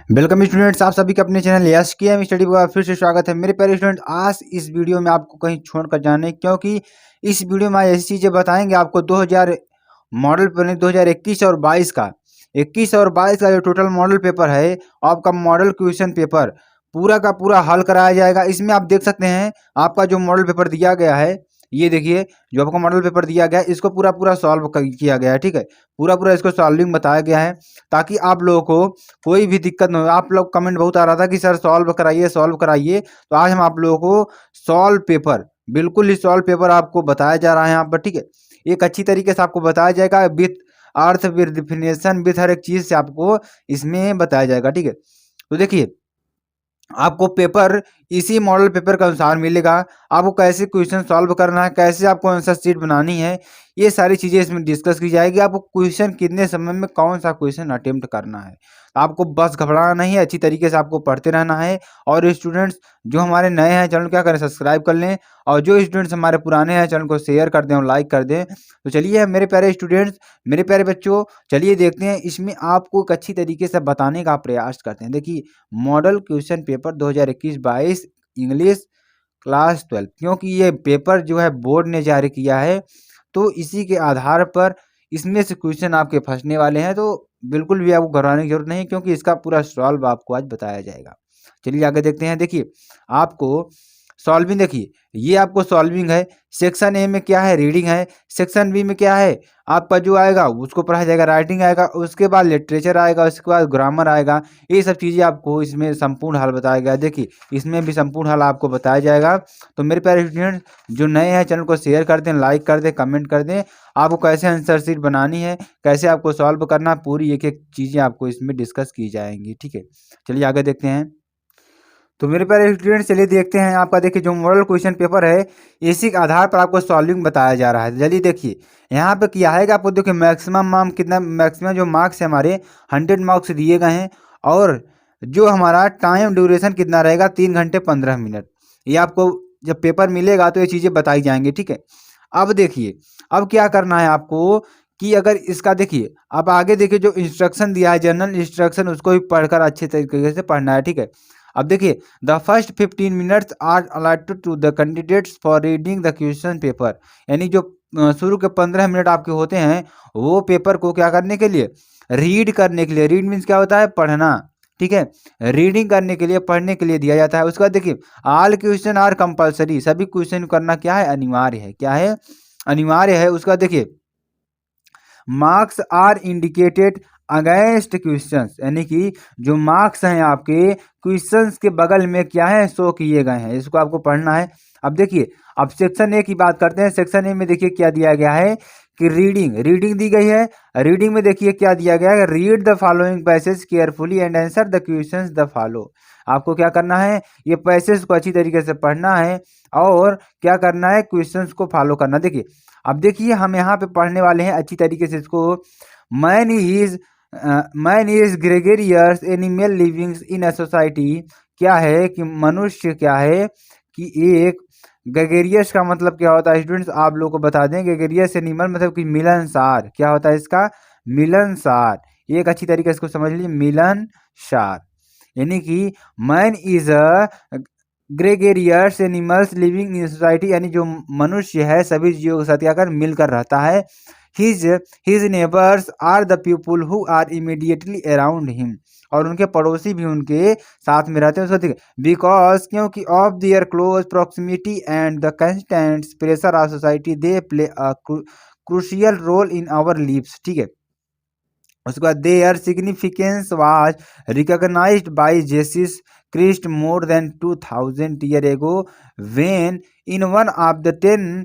Welcome students, आप सभी का अपने चैनल यश के एम स्टडी पर फिर से स्वागत है। मेरे प्यारे स्टूडेंट, आज इस वीडियो में आपको कहीं छोड़कर जाने, क्योंकि इस वीडियो में आज ऐसी चीज़ें बताएंगे आपको 2000 मॉडल पेपर 2021 और 22 का 21 और 22 का जो टोटल मॉडल पेपर है, आपका मॉडल क्वेश्चन पेपर पूरा का पूरा हल कराया जाएगा। इसमें आप देख सकते हैं आपका जो मॉडल पेपर दिया गया है, ये देखिए जो आपको मॉडल पेपर दिया गया है, इसको पूरा पूरा सॉल्व किया गया है। ठीक है, पूरा पूरा इसको सॉल्विंग बताया गया है ताकि आप लोगों को कोई भी दिक्कत न हो। आप लोग कमेंट बहुत आ रहा था कि सर सॉल्व कराइए, तो आज हम आप लोगों को सॉल्व पेपर, बिल्कुल ही सॉल्व पेपर आपको बताया जा रहा है यहाँ पर। ठीक है, एक अच्छी तरीके से आपको बताया जाएगा with earth, with definition, with her एक चीज़ से आपको इसमें बताया जाएगा। ठीक है, तो देखिए आपको पेपर इसी मॉडल पेपर के अनुसार मिलेगा। आपको कैसे क्वेश्चन सॉल्व करना है, कैसे आपको आंसर शीट बनानी है, ये सारी चीज़ें इसमें डिस्कस की जाएगी। आपको क्वेश्चन कितने समय में कौन सा क्वेश्चन अटेम्प्ट करना है, आपको बस घबराना नहीं है, अच्छी तरीके से आपको पढ़ते रहना है। और स्टूडेंट्स जो हमारे नए हैं चैनल क्या करें, सब्सक्राइब कर लें, और जो स्टूडेंट्स हमारे पुराने हैं चैनल को शेयर कर दें और लाइक कर दें। तो चलिए मेरे प्यारे स्टूडेंट्स, मेरे प्यारे बच्चों, चलिए देखते हैं इसमें आपको एक अच्छी तरीके से बताने का प्रयास करते हैं। देखिए model question paper 2021-22 English class 12, क्योंकि ये पेपर जो है बोर्ड ने जारी किया है, तो इसी के आधार पर इसमें से क्वेश्चन आपके फंसने वाले हैं। तो बिल्कुल भी आपको घबराने की जरूरत नहीं, क्योंकि इसका पूरा सॉल्व आपको आज बताया जाएगा। चलिए आगे देखते हैं। देखिए आपको सॉल्विंग, देखिए ये आपको सॉल्विंग है। सेक्शन ए में क्या है, रीडिंग है। सेक्शन बी में क्या है, आपका जो आएगा उसको पढ़ाया जाएगा, राइटिंग आएगा, उसके बाद लिटरेचर आएगा, उसके बाद ग्रामर आएगा। ये सब चीज़ें आपको इसमें संपूर्ण हल बताया गया है। देखिए इसमें भी संपूर्ण हल आपको बताया जाएगा। तो मेरे प्यारे स्टूडेंट जो नए हैं चैनल को शेयर कर दें, लाइक कर दें, कमेंट कर दें। आपको कैसे आंसर शीट बनानी है, कैसे आपको सॉल्व करना, पूरी एक एक चीज़ें आपको इसमें डिस्कस की जाएंगी। ठीक है, चलिए आगे देखते हैं। तो मेरे प्यारे स्टूडेंट चलिए देखते हैं आपका। देखिए जो मॉडल क्वेश्चन पेपर है, इसी के आधार पर आपको सॉल्विंग बताया जा रहा है। चलिए देखिए यहाँ पे क्या है कि आपको देखिए मैक्सिमम मार्क्स कितना, मैक्सिमम जो मार्क्स है हमारे 100 मार्क्स दिए गए हैं, और जो हमारा टाइम ड्यूरेशन कितना रहेगा 3 घंटे 15 मिनट। ये आपको जब पेपर मिलेगा तो ये चीज़ें बताई जाएंगी। ठीक है, अब देखिए अब क्या करना है आपको कि अगर इसका देखिए अब आगे देखिए जो इंस्ट्रक्शन दिया है, जनरल इंस्ट्रक्शन, उसको भी पढ़कर अच्छे तरीके से पढ़ना है। ठीक है, अब देखिए the first 15 minutes are allotted to the candidates for reading the question paper, यानी जो शुरू के 15 मिनट आपके होते हैं वो पेपर को क्या करने के लिए, रीड करने के लिए। रीड मीन्स क्या होता है, पढ़ना। ठीक है, रीडिंग करने के लिए, पढ़ने के लिए दिया जाता है। उसके बाद देखिए ऑल क्वेश्चन आर कंपलसरी, सभी क्वेश्चन करना क्या है, अनिवार्य है। क्या है, अनिवार्य है। उसका देखिए marks are indicated against questions, यानी कि जो मार्क्स हैं आपके क्वेश्चंस के बगल में क्या है, शो किए गए हैं। इसको आपको पढ़ना है। अब देखिए अब सेक्शन ए की बात करते हैं। सेक्शन ए में देखिए क्या दिया गया है कि रीडिंग दी गई है। रीडिंग में देखिए क्या दिया गया है, read the following passage carefully and answer the questions the follow. आपको क्या करना है, ये पैसेज को अच्छी तरीके से पढ़ना है और क्या करना है, क्वेश्चंस को फॉलो करना। देखिए अब देखिए हम यहाँ पे पढ़ने वाले हैं अच्छी तरीके से इसको। Man is man is gregarious animal livings in a society. क्या है कि मनुष्य क्या है कि एक, ग्रेगेरियस का मतलब क्या होता है स्टूडेंट्स, आप लोग को बता दें। ग्रेगेरियस एनिमल मतलब कि मिलनसार। क्या होता है इसका, मिलनसार। एक अच्छी तरीके से इसको समझ लीजिए, मिलनसार, यानी कि man is a gregarious animals living in society, यानी जो मनुष्य है सभी जीवों के साथ क्या कर मिलकर रहता है। His his neighbours are the people who are immediately around him, और उनके पड़ोसी भी उनके साथ में रहते हैं। उसको बिकॉज, क्योंकि of their close proximity and the constant pressure of society they play a crucial role in our lives. ठीक है, उसके बाद their significance was recognised by Jesus Christ more than 2000 year ago, when in one of the ten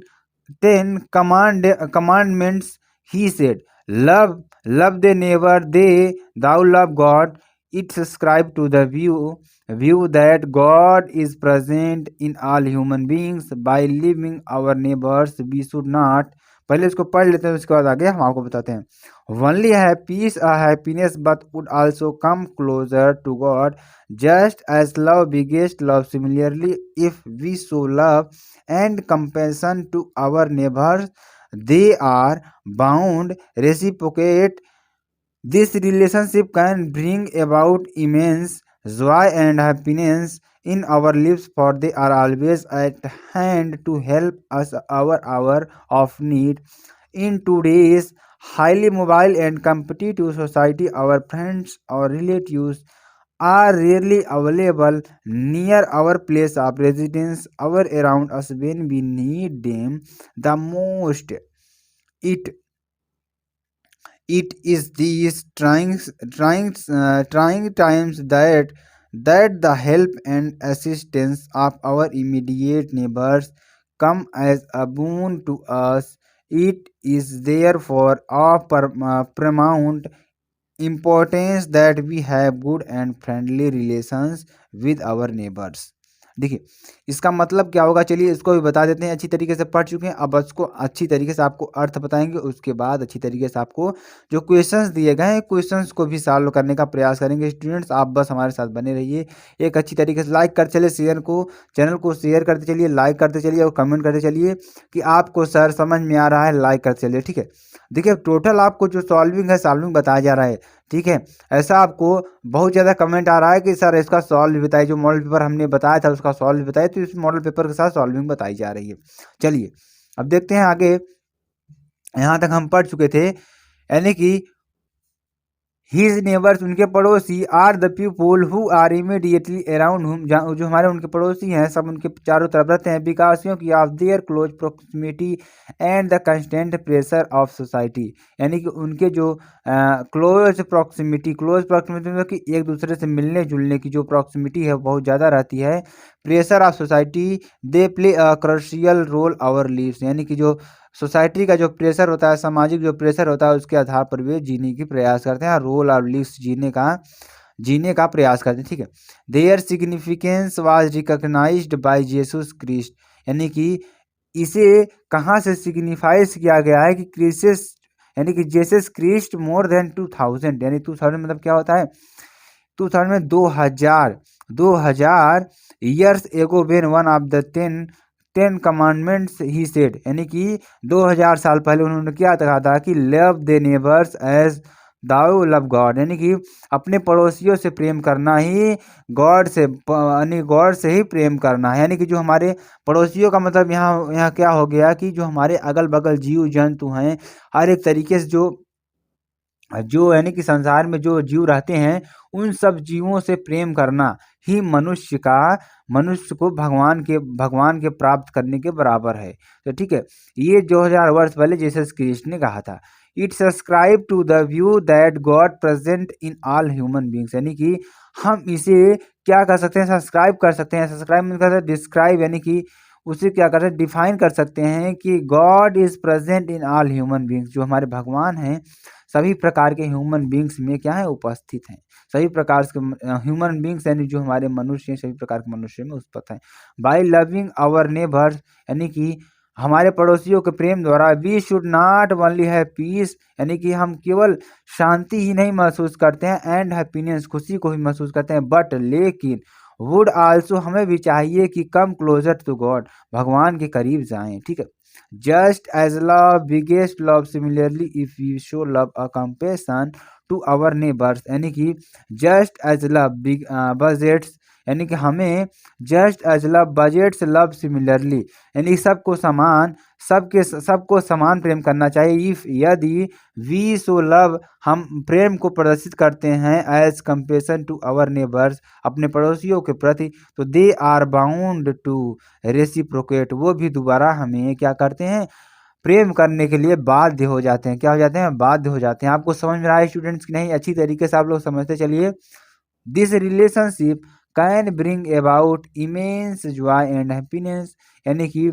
commandments he said, love the neighbor they thou love God. It subscribe to the view that God is present in all human beings by living our neighbors. We should not, पहले इसको पढ़ लेते हैं, उसके बाद आगे हम आपको बताते हैं। Only have peace or happiness, but would also come closer to God, just as love begets love. Similarly, if we show love and compassion to our neighbors, they are bound reciprocate This relationship can bring about immense joy and happiness in our lives, for they are always at hand to help us our hour of need. In today's highly mobile and competitive society, our friends or relatives are rarely available near our place of residence or around us when we need them the most. It it is these trying times that the help and assistance of our immediate neighbors come as a boon to us. It is therefore of paramount importance that we have good and friendly relations with our neighbors। देखिए, इसका मतलब क्या होगा, चलिए इसको भी बता देते हैं। अच्छी तरीके से पढ़ चुके हैं, अब उसको अच्छी तरीके से आपको अर्थ बताएंगे, उसके बाद अच्छी तरीके से आपको जो क्वेश्चंस दिए गए हैं क्वेश्चंस को भी सॉल्व करने का प्रयास करेंगे। स्टूडेंट्स, आप बस हमारे साथ बने रहिए। एक अच्छी तरीके से लाइक करते चलिए, चैनल को शेयर करते चलिए, लाइक करते चलिए और कमेंट करते चलिए कि आपको सर समझ में आ रहा है। लाइक करते चलिए, ठीक है। देखिए, टोटल आपको जो सॉल्विंग बताया जा रहा है, ठीक है। ऐसा आपको बहुत ज़्यादा कमेंट आ रहा है कि सर इसका सॉल्व भी बताइए, जो मॉडल पेपर हमने बताया था उसका सॉल्व भी बताइए, तो इस मॉडल पेपर के साथ सॉल्विंग बताई जा रही है। चलिए अब देखते हैं आगे। यहाँ तक हम पढ़ चुके थे, यानी कि हिज नेबर्स, उनके पड़ोसी, are the people who are immediately around whom, जो हमारे उनके पड़ोसी हैं, सब उनके चारों तरफ रहते हैं, बिकॉज की of their close proximity and the constant pressure of society, यानी कि उनके जो क्लोज प्रॉक्सिमिटी मतलब कि एक दूसरे से मिलने जुलने की जो प्रॉक्सिमिटी है बहुत ज़्यादा रहती है। Pressure of society, they play a crucial role our lives, यानी कि जो सोसाइटी का जो प्रेशर होता है, सामाजिक जो प्रेशर होता है, उसके आधार पर वे जीने की प्रयास करते हैं, रोल और लिव्स जीने का प्रयास करते हैं, ठीक है। Their significance was recognised by Jesus Christ, यानी कि इसे कहाँ से सिग्निफाइज किया गया है कि क्रिस्टस, यानी कि जीसस क्रिस्ट मोर देन 2000, यानी 2000 मतलब क्या होता है, 2000 में 2000 years ago when one of the ten commandments he said, यानी कि 2000 साल पहले उन्होंने क्या कहा था कि love thy neighbours as thou love God, यानी कि अपने पड़ोसियों से प्रेम करना ही गॉड से, यानी गॉड से ही प्रेम करना है। यानी कि जो हमारे पड़ोसियों का मतलब यहाँ क्या हो गया कि जो हमारे अगल बगल जीव जंतु हैं, हर एक तरीके से जो यानी कि संसार में जो जीव रहते हैं, उन सब जीवों से प्रेम करना ही मनुष्य को भगवान के प्राप्त करने के बराबर है। तो ठीक है, ये 2000 वर्ष पहले जीसस क्राइस्ट ने कहा था। It subscribe to the view that God present in all human beings, यानी कि हम इसे क्या कर सकते हैं, सब्सक्राइब कर सकते हैं। सब्सक्राइब मतलब डिस्क्राइब, यानी कि उसे क्या कर सकते हैं, डिफाइन कर सकते हैं कि God is present in all human beings, जो हमारे भगवान हैं सभी प्रकार के ह्यूमन बींग्स में क्या है, उपस्थित हैं। सभी प्रकार के ह्यूमन बींग्स यानी जो हमारे मनुष्य हैं, सभी प्रकार के मनुष्य में उपस्थित हैं। बाय लविंग आवर नेबर्स, यानी कि हमारे पड़ोसियों के प्रेम द्वारा, we should not only have peace, यानी कि हम केवल शांति ही नहीं महसूस करते हैं, एंड हैप्पीनेस, खुशी को भी महसूस करते हैं, बट लेकिन वुड आल्सो, हमें भी चाहिए कि कम क्लोजर टू गॉड, भगवान के करीब जाएं। ठीक है, just as love biggest love, similarly if you show love a compassion to our neighbours, यानी कि जस्ट एज लव बजेट्स, यानी कि हमें just as love begets love similarly, यानी सबको समान प्रेम करना चाहिए। इफ यदि वी सो लव, हम प्रेम को प्रदर्शित करते हैं, as compassion to our neighbours, अपने पड़ोसियों के प्रति, तो they are bound to reciprocate, वो भी दोबारा हमें क्या करते हैं, प्रेम करने के लिए बाध्य हो जाते हैं। क्या हो जाते हैं, बाध्य हो जाते हैं। आपको समझ में रहा है स्टूडेंट्स की नहीं? अच्छी तरीके से आप लोग समझते चलिए। This relationship can bring about immense joy and happiness, यानी कि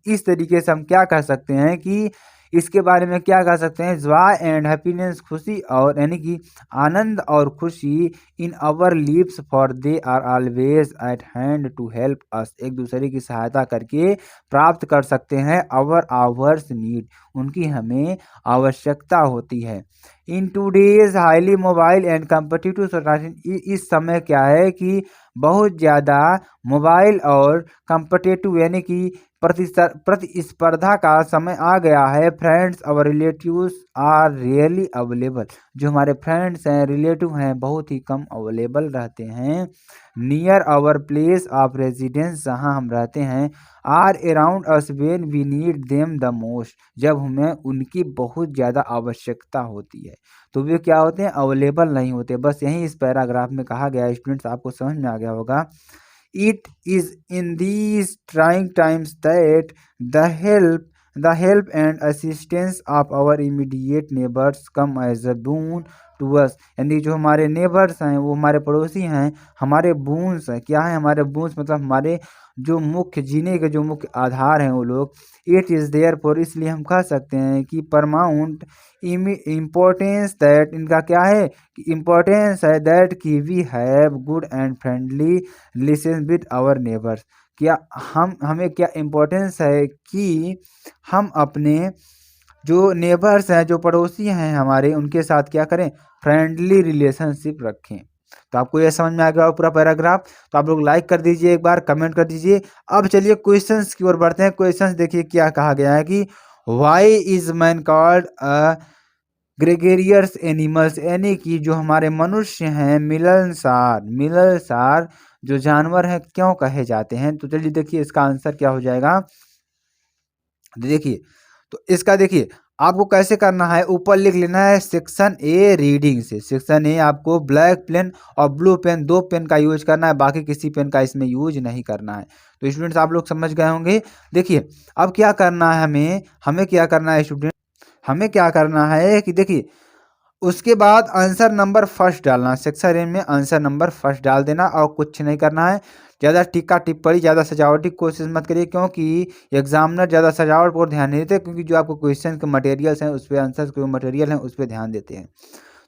इस तरीके से हम क्या कर सकते हैं कि इसके बारे में क्या कर सकते हैं, जॉय एंड हैप्पीनेस, खुशी और यानी कि आनंद और खुशी, in our lives, for they are always at hand to help us, एक दूसरे की सहायता करके प्राप्त कर सकते हैं। आवर्स नीड, उनकी हमें आवश्यकता होती है। In today's highly mobile and competitive society, इस समय क्या है कि बहुत ज़्यादा मोबाइल और कम्पिटिटिव यानी कि प्रतिस्पर्धा का समय आ गया है। फ्रेंड्स और रिलेटिव्स आर रियली अवेलेबल, जो हमारे फ्रेंड्स हैं रिलेटिव हैं बहुत ही कम अवेलेबल रहते हैं। Near our place of residence, जहाँ हम रहते हैं। Are around us when we need them the most, जब हमें उनकी बहुत ज़्यादा आवश्यकता होती है तो वे क्या होते हैं, अवेलेबल नहीं होते। बस यही इस पैराग्राफ में कहा गया है। स्टूडेंट्स आपको समझ में आ गया होगा। It is in these trying times that the help and assistance of our immediate neighbors come as a boon to us, यानी जो हमारे नेबर्स हैं वो हमारे पड़ोसी हैं, हमारे बून्स हैं। क्या है हमारे बून्स, मतलब हमारे जो मुख्य जीने के जो मुख्य आधार हैं वो लोग। इट इज़ देयर फॉर, इसलिए हम कह सकते हैं कि परमाउंट इम्पोर्टेंस दैट, इनका क्या है कि इम्पोर्टेंस है दैट कि we have good and friendly relation with our neighbours. क्या हमें क्या इम्पोर्टेंस है कि हम अपने जो नेबर्स हैं जो पड़ोसी हैं हमारे उनके साथ क्या करें, फ्रेंडली रिलेशनशिप रखें। तो आपको यह समझ में आ गया पूरा पैराग्राफ। तो आप लोग लाइक कर दीजिए, एक बार कमेंट कर दीजिए। अब चलिए क्वेश्चंस की ओर बढ़ते हैं। क्वेश्चंस देखिए क्या कहा गया है कि why is man called a gregarious animals, यानी कि जो हमारे मनुष्य हैं मिलनसार जो जानवर हैं क्यों कहे जाते हैं। तो चलिए देखिए इसका आंसर क्या हो जाएगा। देखिए तो इसका देखिए आपको कैसे करना है, ऊपर लिख लेना है सेक्शन ए रीडिंग से। सेक्शन ए आपको ब्लैक पेन और ब्लू पेन, दो पेन का यूज करना है, बाकी किसी पेन का इसमें यूज नहीं करना है। तो स्टूडेंट्स आप लोग समझ गए होंगे। देखिए अब क्या करना है, हमें क्या करना है स्टूडेंट, हमें क्या करना है कि देखिए उसके बाद आंसर नंबर फर्स्ट डालना। सेक्शन ए में आंसर नंबर फर्स्ट डाल देना और कुछ नहीं करना है। ज़्यादा टिक्का टिप्पणी, ज़्यादा सजावटी कोशिश मत करिए, क्योंकि एग्जामिनर ज़्यादा सजावट पर ध्यान नहीं देते, क्योंकि जो आपको क्वेश्चन के मटेरियल्स हैं उस पर, आंसर के मटेरियल हैं उस पर ध्यान देते हैं।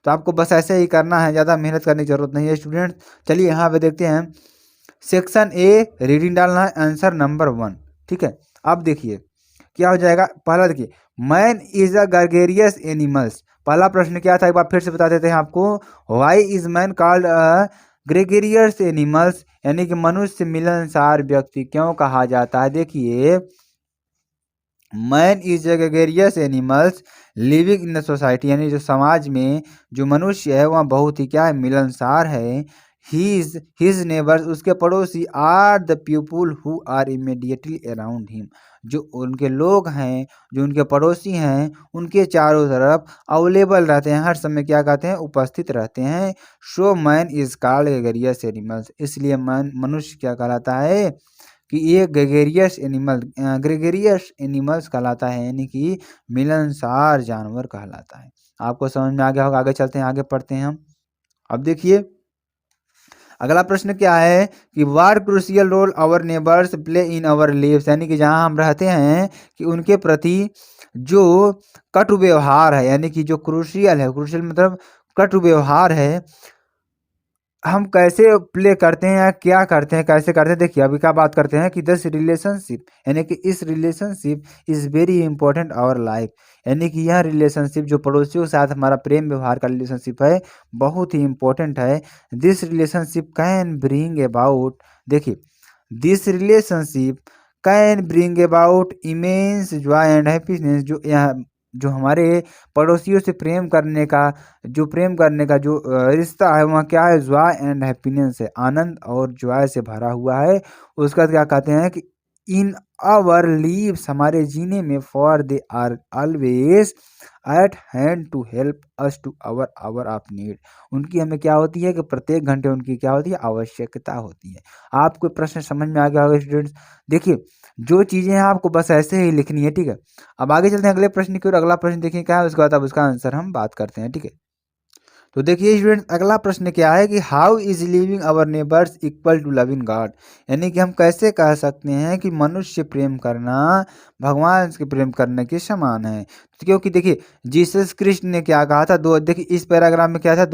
तो आपको बस ऐसे ही करना है, ज़्यादा मेहनत करने की जरूरत नहीं है स्टूडेंट। चलिए यहाँ पे देखते हैं। सेक्शन ए रीडिंग डालना है, आंसर नंबर 1। ठीक है, अब देखिए क्या हो जाएगा। पहला देखिए, man is a gregarious animals. पहला प्रश्न क्या था एक बार फिर से बता देते हैं आपको। Why is man called a gregarious animals, यानी कि मनुष्य मिलनसार व्यक्ति क्यों कहा जाता है। देखिए man is a gregarious animals living in the society, यानी जो समाज में जो मनुष्य है वह बहुत ही क्या है, मिलनसार है। हिज नेबर्स, उसके पड़ोसी, are the people who are immediately around him, जो उनके लोग हैं, जो उनके पड़ोसी हैं उनके चारों तरफ अवेलेबल रहते हैं, हर समय क्या कहते हैं, उपस्थित रहते हैं। So man is called gregarious animals, इसलिए मनुष्य क्या कहलाता है कि ये ग्रेगेरियस एनिमल्स कहलाता है, यानी कि मिलनसार जानवर कहलाता है। आपको समझ में आ गया होगा। आगे चलते हैं, आगे पढ़ते हैं हम। अब देखिए अगला प्रश्न क्या है कि what crucial role our neighbours play in our lives, यानी कि जहां हम रहते हैं कि उनके प्रति जो कटु व्यवहार है, यानी कि जो क्रूशियल है, क्रूशियल मतलब कटु व्यवहार है, हम कैसे प्ले करते हैं या क्या करते हैं, कैसे करते हैं। देखिए अभी क्या बात करते हैं कि दिस रिलेशनशिप, यानी कि इस relationship is very important our life, यानी कि यह रिलेशनशिप जो पड़ोसियों के साथ हमारा प्रेम व्यवहार का रिलेशनशिप है बहुत ही इंपॉर्टेंट है। This relationship can bring about, देखिए this relationship can bring about immense joy and happiness, जो हमारे पड़ोसियों से प्रेम करने का जो रिश्ता है वहाँ क्या है, जॉय एंड हैप्पीनेस है, आनंद और जॉय से भरा हुआ है। उसका क्या कहते हैं कि इन आवर लीव्स, हमारे जीने में, for they are always at hand to help us to our hour of need, उनकी हमें क्या होती है कि प्रत्येक घंटे उनकी क्या होती है, आवश्यकता होती है। आपको प्रश्न समझ में आ गया होगा स्टूडेंट्स। देखिए जो चीज़ें हैं आपको बस ऐसे ही लिखनी है, ठीक है। अब आगे चलते हैं अगले प्रश्न की ओर। अगला प्रश्न देखिए क्या है, उसके बाद अब उसका आंसर हम बात करते हैं, ठीक है। तो देखिए स्टूडेंट अगला प्रश्न क्या है कि how is living our neighbours equal to loving God, यानी कि हम कैसे कह सकते हैं कि मनुष्य प्रेम करना भगवान के प्रेम करने के समान है। तो क्योंकि देखिए जीसस क्रिस्ट ने क्या कहा था, देखिए इस पैराग्राफ में क्या था,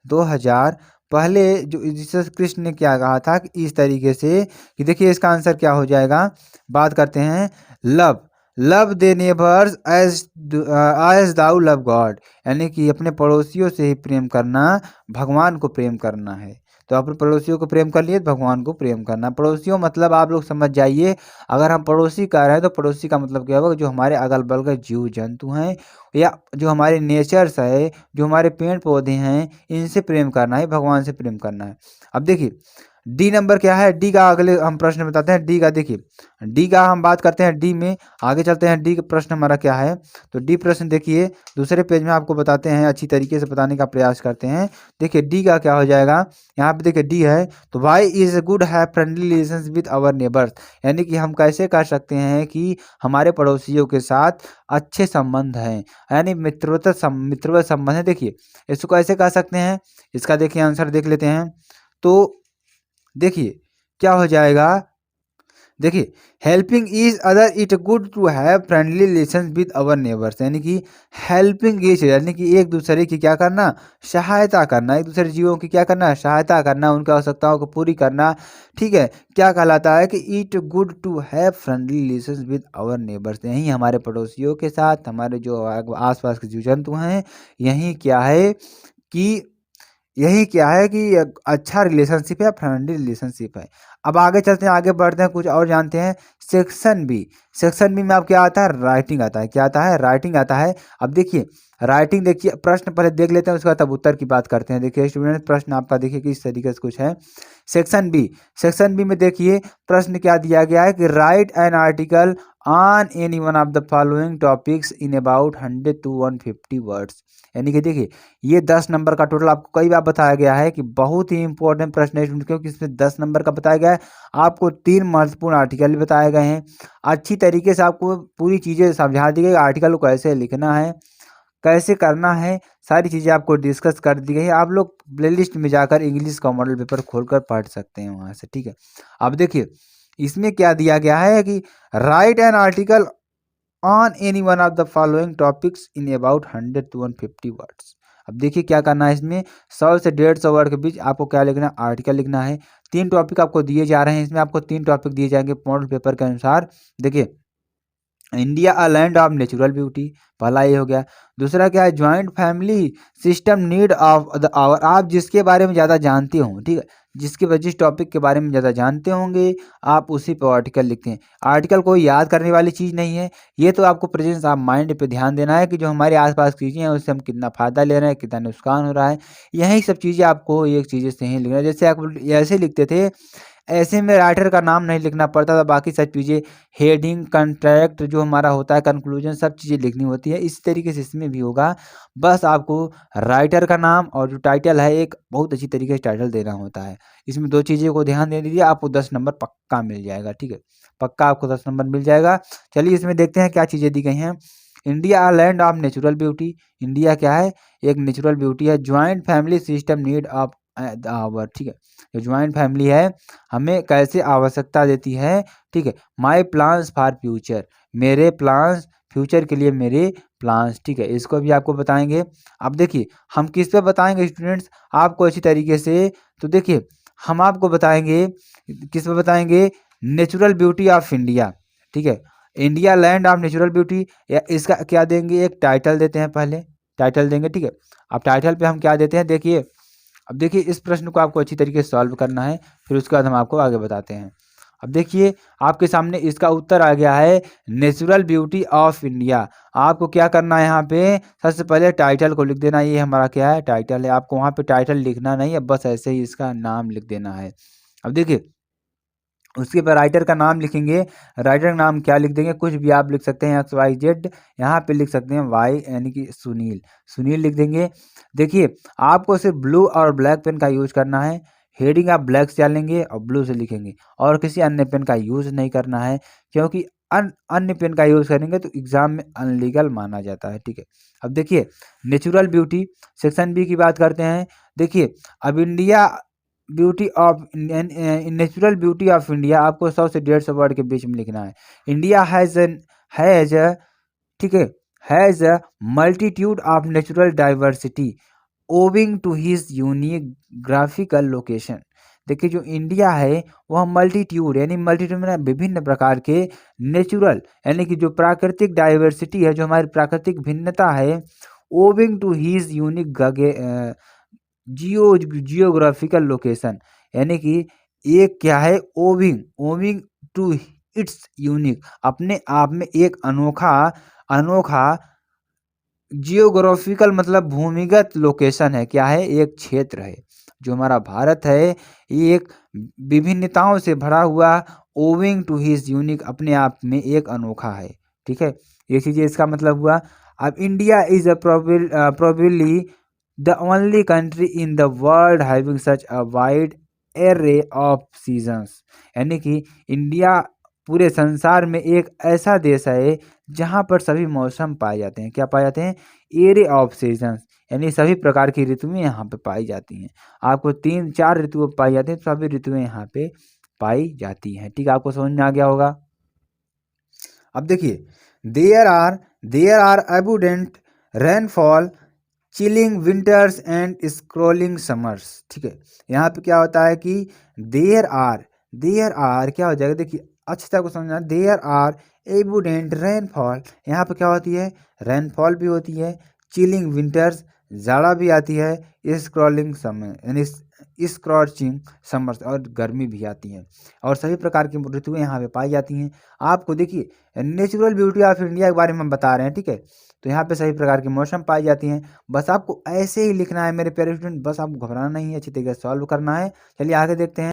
2000 पहले जो जीसस क्रिस्ट ने क्या कहा था कि इस तरीके से कि देखिए इसका आंसर क्या हो जाएगा। बात करते हैं love, love thy neighbours as thou love God, यानी कि अपने पड़ोसियों से ही प्रेम करना भगवान को प्रेम करना है। तो अपने पड़ोसियों को प्रेम कर लिए तो भगवान को प्रेम करना। पड़ोसियों मतलब आप लोग समझ जाइए, अगर हम पड़ोसी कह रहे हैं तो पड़ोसी का मतलब क्या होगा, जो हमारे अगल बगल जीव जंतु हैं या जो हमारे नेचर्स है, जो हमारे पेड़ पौधे हैं, इनसे प्रेम करना है, भगवान से प्रेम करना है। अब देखिए डी नंबर क्या है, डी का अगले हम प्रश्न बताते हैं। डी का देखिए, डी का हम बात करते हैं, डी में आगे चलते हैं। डी का प्रश्न हमारा क्या है, तो डी प्रश्न देखिए दूसरे पेज में आपको बताते हैं, अच्छी तरीके से बताने का प्रयास करते हैं। देखिए डी का क्या हो जाएगा, यहाँ पे देखिए डी है तो why is good have friendly relations with our neighbours, यानी कि हम कैसे कर सकते हैं कि हमारे पड़ोसियों के साथ अच्छे संबंध हैं, यानी मित्रवत संबंध है। देखिए इसको कैसे कह सकते हैं, इसका देखिए आंसर देख लेते हैं। तो देखिए क्या हो जाएगा, देखिए helping each other it good to have friendly relation with our neighbours, यानी कि हेल्पिंग ईच यानी कि एक दूसरे की क्या करना, सहायता करना, एक दूसरे जीवों की क्या करना, सहायता करना, उनकी आवश्यकताओं को पूरी करना। ठीक है, क्या कहलाता है कि it good to have friendly relation with our neighbours, यही हमारे पड़ोसियों के साथ, हमारे जो आसपास के जीव जंतु हैं, यही क्या है कि यही क्या है कि अच्छा रिलेशनशिप है, फ्रेंडली रिलेशनशिप है। अब आगे चलते हैं, आगे बढ़ते हैं, कुछ और जानते हैं। सेक्शन बी, सेक्शन बी में अब क्या आता है, राइटिंग आता है। क्या आता है, राइटिंग आता है। अब देखिए राइटिंग, देखिए प्रश्न पहले देख लेते हैं, उसके बाद तब उत्तर की बात करते हैं। देखिए स्टूडेंट प्रश्न आपका देखिए किस तरीके से कुछ है। सेक्शन बी, सेक्शन बी में देखिए प्रश्न क्या दिया गया है कि right an article on any one of the following topics in about 100 to 150 words, यानी कि देखिए ये 10 नंबर का टोटल आपको कई बार बताया गया है कि बहुत ही इंपॉर्टेंट प्रश्न है, क्योंकि इसमें 10 नंबर का बताया गया है। आपको 3 महत्वपूर्ण आर्टिकल भी बताए गए हैं, अच्छी तरीके से आपको पूरी चीज़ें समझा दी गई, आर्टिकल को कैसे लिखना है, कैसे करना है, सारी चीज़ें आपको डिस्कस कर दी गई है। आप लोग प्लेलिस्ट में जाकर इंग्लिश का मॉडल पेपर खोलकर पढ़ सकते हैं वहाँ से। ठीक है, अब देखिए इसमें क्या दिया गया है कि right an article on any one of the following topics in about 100 to 150 words. अब देखिए क्या करना है, इसमें 100 से 150 वर्ड के बीच आपको क्या लिखना है, आर्टिकल लिखना है। 3 टॉपिक आपको दिए जा रहे हैं, इसमें आपको 3 टॉपिक दिए जाएंगे मॉडल पेपर के अनुसार। देखिए India a land of natural beauty, पहला ये हो गया। दूसरा क्या है, joint family system need of the hour, आप जिसके बारे में ज़्यादा जानते हो, ठीक है, जिसके जिस टॉपिक के बारे में ज़्यादा जानते होंगे आप उसी पर आर्टिकल लिखते हैं। आर्टिकल कोई याद करने वाली चीज़ नहीं है, ये तो आपको प्रेजेंस ऑफ माइंड पे ध्यान देना है कि जो हमारे आसपास की चीज़ें हैं उससे हम कितना फ़ायदा ले रहे हैं, कितना नुकसान हो रहा है, यही सब चीज़ें आपको एक चीज़ें से ही लिखना है। जैसे आप ऐसे लिखते थे, ऐसे में राइटर का नाम नहीं लिखना पड़ता था, बाकी सब चीज़ें हेडिंग, कंट्रैक्ट जो हमारा होता है, कंक्लूजन, सब चीज़ें लिखनी होती है। इस तरीके से इसमें भी होगा, बस आपको राइटर का नाम और जो टाइटल है एक बहुत अच्छी तरीके से टाइटल देना होता है। इसमें 2 चीज़ों को ध्यान दे दीजिए, आपको 10 नंबर पक्का मिल जाएगा। ठीक है, पक्का आपको 10 नंबर मिल जाएगा। चलिए इसमें देखते हैं क्या चीज़ें दी गई हैं। India land of natural beauty, India क्या है, एक नेचुरल ब्यूटी है। Joint family system need of hour, ठीक है, जो ज्वाइंट फैमिली है हमें कैसे आवश्यकता देती है। ठीक है, माई प्लान्स फॉर फ्यूचर, मेरे प्लान्स फ्यूचर के लिए, मेरे प्लान्स। ठीक है, इसको भी आपको बताएंगे। अब देखिए हम किस पे बताएंगे स्टूडेंट्स आपको अच्छी तरीके से, तो देखिए हम आपको बताएंगे किस पे बताएंगे, नेचुरल ब्यूटी ऑफ इंडिया। ठीक है, India land of natural beauty, या इसका क्या देंगे, एक टाइटल देते हैं, पहले टाइटल देंगे। ठीक है, अब टाइटल पे हम क्या देते हैं, देखिए अब देखिए इस प्रश्न को आपको अच्छी तरीके से सॉल्व करना है, फिर उसके बाद हम आपको आगे बताते हैं। अब देखिए आपके सामने इसका उत्तर आ गया है, नेचुरल ब्यूटी ऑफ इंडिया। आपको क्या करना है, यहाँ पे सबसे पहले टाइटल को लिख देना, ये हमारा क्या है, टाइटल है। आपको वहाँ पे टाइटल लिखना नहीं है, बस ऐसे ही इसका नाम लिख देना है। अब देखिए उसके बाद राइटर का नाम लिखेंगे, राइटर का नाम क्या लिख देंगे, कुछ भी आप लिख सकते हैं, XYZ, यहाँ पे लिख सकते हैं वाई यानी कि सुनील, सुनील लिख देंगे। देखिए आपको सिर्फ ब्लू और ब्लैक पेन का यूज करना है, हेडिंग आप ब्लैक से डालेंगे और ब्लू से लिखेंगे, और किसी अन्य पेन का यूज नहीं करना है, क्योंकि अन्य पेन का यूज करेंगे तो एग्जाम में अनलीगल माना जाता है। ठीक है, अब देखिए नेचुरल ब्यूटी सेक्शन बी की बात करते हैं। देखिए अब India beauty of natural beauty of India आपको 100 से 150 वर्ड के बीच में लिखना है। इंडिया हैज ठीक है, has a multitude of natural diversity owing to his unique graphical location. देखिए जो इंडिया है वह मल्टीट्यूड यानी मल्टीट्यूड में विभिन्न प्रकार के नेचुरल यानी कि जो प्राकृतिक डाइवर्सिटी है, जो हमारी प्राकृतिक भिन्नता है, owing to his unique geographical location, यानी कि एक क्या है, owing owing to its unique, अपने आप में एक अनोखा अनोखा जियोग्राफिकल मतलब भूमिगत लोकेशन है, क्या है, एक क्षेत्र है। जो हमारा भारत है ये एक विभिन्नताओं से भरा हुआ, ओविंग टू हिज यूनिक, अपने आप में एक अनोखा है। ठीक है, ये चीज़ें इसका मतलब हुआ। अब India is probably the only country in the world having such a wide array of seasons, यानी कि इंडिया पूरे संसार में एक ऐसा देश है जहाँ पर सभी मौसम पाए जाते हैं। क्या पाए जाते हैं, एरे ऑफ सीजन्स, यानी सभी प्रकार की ऋतुएं यहाँ पे पाई जाती हैं। आपको 3-4 ऋतुएं पाई जाती हैं, सभी ऋतुएं यहाँ पे पाई जाती हैं। ठीक है, आपको समझ में आ गया होगा। अब देखिए, there are abundant rainfall, chilling winters and scrolling summers. ठीक है, यहाँ पे क्या होता है कि देयर आर क्या हो जाएगा, देखिए अच्छी तरह को समझना, देयर आर एबुडेंट रेनफॉल, यहाँ पे क्या होती है, रेनफॉल भी होती है, चिलिंग विंटर्स जाड़ा भी आती है, स्क्रॉलिंग समर यानी स्क्रॉचिंग समर्स और गर्मी भी आती है, और सभी प्रकार की ऋतुएं यहाँ पे पाई जाती हैं। आपको देखिए नेचुरल ब्यूटी ऑफ इंडिया के बारे में हम बता रहे हैं। ठीक है, तो यहाँ पे सभी प्रकार के मौसम पाई जाती हैं। बस आपको ऐसे ही लिखना है मेरे प्यारे स्टूडेंट, बस आपको घबराना नहीं है, अच्छी तरीके से सॉल्व करना है। चलिए आगे देखते हैं।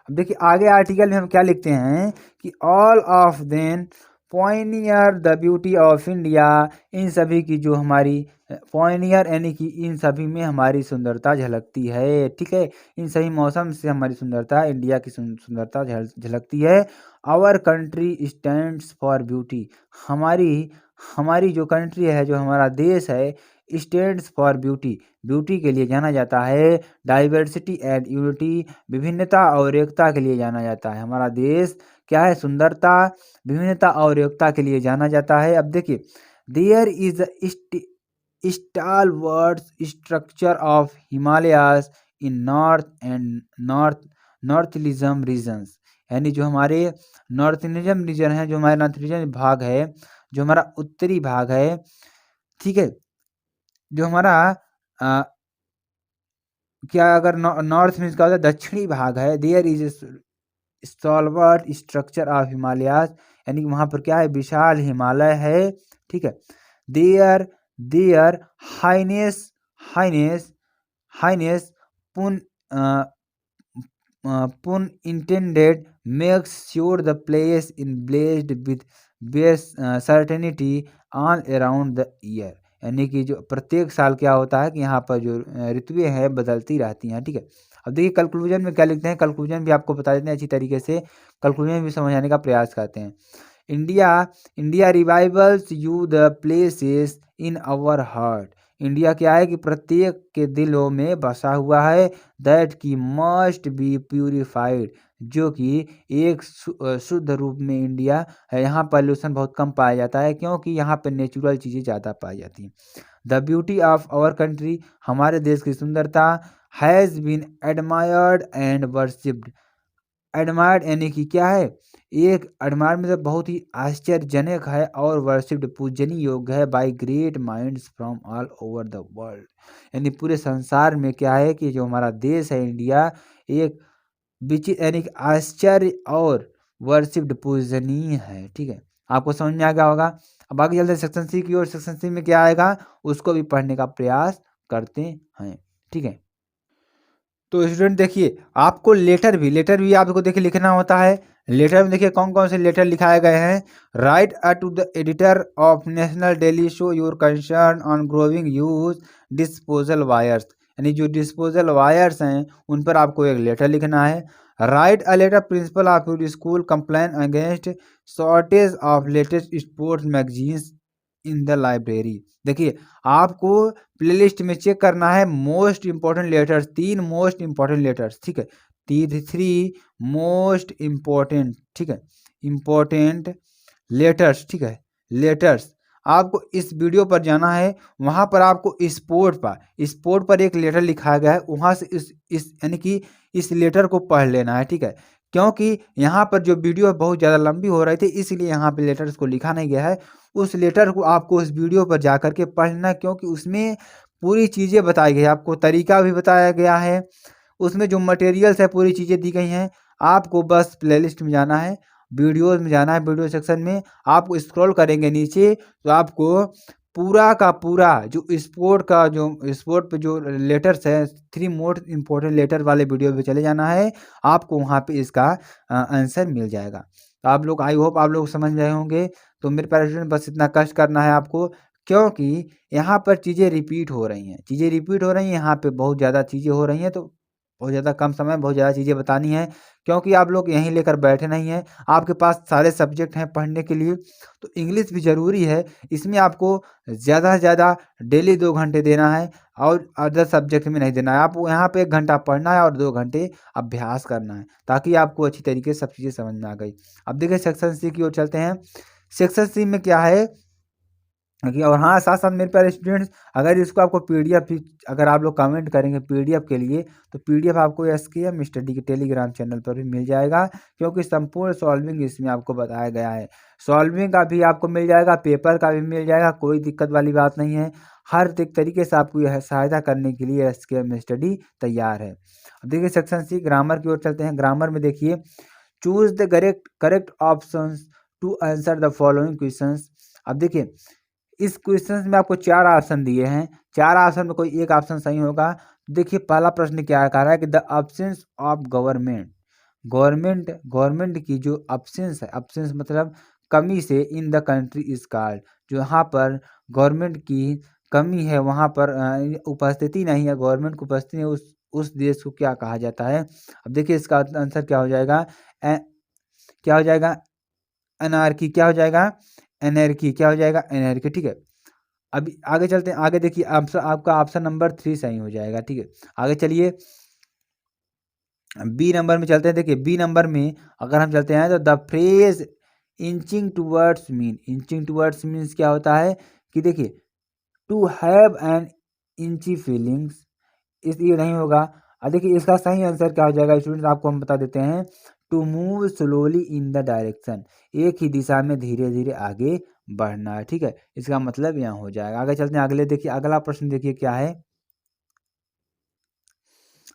अब देखिए आगे आर्टिकल में हम क्या लिखते हैं कि all of them pioneer the beauty of India, इन सभी की जो हमारी पॉइनियर यानी कि इन सभी में हमारी सुंदरता झलकती है। ठीक है, इन सभी मौसम से हमारी सुंदरता, इंडिया की सुंदरता झलकती है। Our country stands for beauty, हमारी हमारी जो कंट्री है, जो हमारा देश है, स्टैंड्स फॉर ब्यूटी, ब्यूटी के लिए जाना जाता है। डाइवर्सिटी एंड यूनिटी, विभिन्नता और एकता के लिए जाना जाता है। हमारा देश क्या है, सुंदरता, विभिन्नता और एकता के लिए जाना जाता है। अब देखिए, there is stalwart structure of Himalayas in north and नॉर्थलिज्म रीजन्स, यानी जो हमारे नॉर्थलिज्म रीजन है, जो हमारे नॉर्थलिज्म भाग है, जो हमारा उत्तरी भाग है, ठीक है, जो हमारा क्या अगर नॉर्थ में इसका होता है दक्षिणी भाग है, there is stalwart structure of Himalayas, यानी कि वहाँ पर क्या है, विशाल हिमालय है। ठीक है, there there highness highness highness पुन पुन intended makes sure the place in blessed with best certainty all around the year, यानी कि जो प्रत्येक साल क्या होता है कि यहाँ पर जो ऋतुएं हैं बदलती रहती हैं। ठीक है, अब देखिए कंक्लूजन में क्या लिखते हैं, कंक्लूजन भी आपको बता देते हैं अच्छी तरीके से, कंक्लूजन भी समझाने का प्रयास करते हैं। India revivals you the places in our heart, India क्या है कि प्रत्येक के दिलों में बसा हुआ है। दैट की मस्ट बी प्यूरिफाइड, जो कि एक शुद्ध रूप में इंडिया है। यहाँ पॉल्यूशन बहुत कम पाया जाता है, क्योंकि यहाँ पर नेचुरल चीज़ें ज़्यादा पाई जाती हैं। The beauty of our country, हमारे देश की सुंदरता, has been admired and worshipped, admired यानी कि क्या है, एक एडमायर मतलब बहुत ही आश्चर्यजनक है, और वर्शिप्ड पूजनीय योग्य है, by great minds from all over the world, यानी पूरे संसार में क्या है कि जो हमारा देश है इंडिया, एक विचित्र यानी कि आश्चर्य और वर्शिप्ड पूजनीय है। ठीक है, आपको समझ में आ गया होगा। अब आगे चलते हैं सेक्शन सी की ओर। सेक्शन सी में क्या आएगा उसको भी पढ़ने का प्रयास करते हैं। ठीक है, तो स्टूडेंट देखिए आपको लेटर भी आपको देखिए लिखना होता है। लेटर में देखिए कौन कौन से लेटर लिखाए गए हैं। Write to the editor of national daily show your concern on growing use disposal wires, यानी जो डिस्पोजल वायर्स हैं उन पर आपको एक लेटर लिखना है। Write a letter principal of your school complain against shortage of latest sports magazines in the library. देखिए आपको प्लेलिस्ट में चेक करना है most important letters, 3 most important letters. ठीक है, 3 मोस्ट इंपॉर्टेंट, ठीक है, इंपॉर्टेंट लेटर्स। ठीक है, लेटर्स आपको इस वीडियो पर जाना है, वहाँ पर आपको स्पोर्ट पर एक लेटर लिखा गया है, वहाँ से इस यानी कि इस लेटर को पढ़ लेना है, ठीक है। क्योंकि यहाँ पर जो वीडियो बहुत ज़्यादा लंबी हो रही थी, इसलिए यहाँ पे लेटर्स को लिखा नहीं गया है। उस लेटर को आपको उस वीडियो पर जा कर के पढ़ना है, क्योंकि उसमें पूरी चीज़ें बताई गई है, आपको तरीका भी बताया गया है, उसमें जो मटेरियल्स है पूरी चीज़ें दी गई हैं। आपको बस प्लेलिस्ट में जाना है, वीडियोज़ में जाना है, वीडियो सेक्शन में आपको स्क्रॉल करेंगे नीचे तो आपको पूरा का पूरा जो स्पोर्ट पे जो लेटर्स है, 3 मोस्ट इम्पोर्टेंट लेटर वाले वीडियो पे चले जाना है, आपको वहाँ पे इसका आंसर मिल जाएगा। तो आप लोग आई होप आप लोग समझ गए होंगे। तो मेरे प्यारे स्टूडेंट बस इतना कष्ट करना है आपको, क्योंकि यहाँ पर चीज़ें रिपीट हो रही हैं, यहाँ पे बहुत ज़्यादा चीज़ें हो रही हैं, तो बहुत ज़्यादा कम समय बहुत ज़्यादा चीज़ें बतानी है, क्योंकि आप लोग यहीं लेकर बैठे नहीं हैं, आपके पास सारे सब्जेक्ट हैं पढ़ने के लिए। तो इंग्लिश भी ज़रूरी है, इसमें आपको ज़्यादा से ज़्यादा डेली 2 घंटे देना है और अदर सब्जेक्ट में नहीं देना है। आपको यहाँ पे 1 घंटा पढ़ना है और 2 घंटे अभ्यास करना है, ताकि आपको अच्छी तरीके से सब चीज़ें समझ में आ गई। अब देखिए सेक्शन सी की ओर चलते हैं। सेक्शन सी में क्या है कि, और हाँ, साथ-साथ मेरे प्यारे स्टूडेंट्स, अगर इसको आपको पीडीएफ भी अगर आप लोग कमेंट करेंगे पीडीएफ के लिए, तो पीडीएफ आपको एसकेएम स्टडी के टेलीग्राम चैनल पर भी मिल जाएगा, क्योंकि संपूर्ण सॉल्विंग इसमें आपको बताया गया है। सॉल्विंग का भी आपको मिल जाएगा, पेपर का भी मिल जाएगा, कोई दिक्कत वाली बात नहीं है। हर तरीके से आपको यह सहायता करने के लिए एसकेएम स्टडी तैयार है। अब देखिए सेक्शन सी ग्रामर की ओर चलते हैं। ग्रामर में देखिए, choose the correct options to answer the following questions. अब देखिए इस क्वेश्चन में आपको 4 ऑप्शन दिए हैं, 4 ऑप्शन में कोई एक ऑप्शन सही होगा। देखिए पहला प्रश्न क्या कह रहा है कि द ऑप्शंस ऑफ गवर्नमेंट की जो ऑप्शंस है, ऑप्शंस मतलब कमी से, in the country is called, जो यहाँ पर गवर्नमेंट की कमी है, वहाँ पर उपस्थिति नहीं है, गवर्नमेंट की उपस्थिति नहीं है, उस देश को क्या कहा जाता है। अब देखिए इसका आंसर क्या हो जाएगा, क्या हो जाएगा, एनार्की, क्या हो जाएगा, एनर्की, क्या हो जाएगा, एनर्की, ठीक है। अभी आगे चलते हैं, आगे देखिए आपका ऑप्शन नंबर 3 सही हो जाएगा, ठीक है। आगे चलिए बी नंबर में चलते हैं। देखिए बी नंबर में अगर हम चलते हैं तो the phrase inching towards means क्या होता है कि देखिए टू हैव एन इंची फीलिंग्स, इस ये नहीं होगा। देखिए इसका सही आंसर क्या हो जाएगा स्टूडेंट, आपको हम बता देते हैं, to move slowly in the direction, एक ही दिशा में धीरे धीरे आगे बढ़ना है, ठीक है। इसका मतलब यहाँ हो जाएगा। आगे चलते हैं, अगले देखिए अगला प्रश्न देखिए क्या है।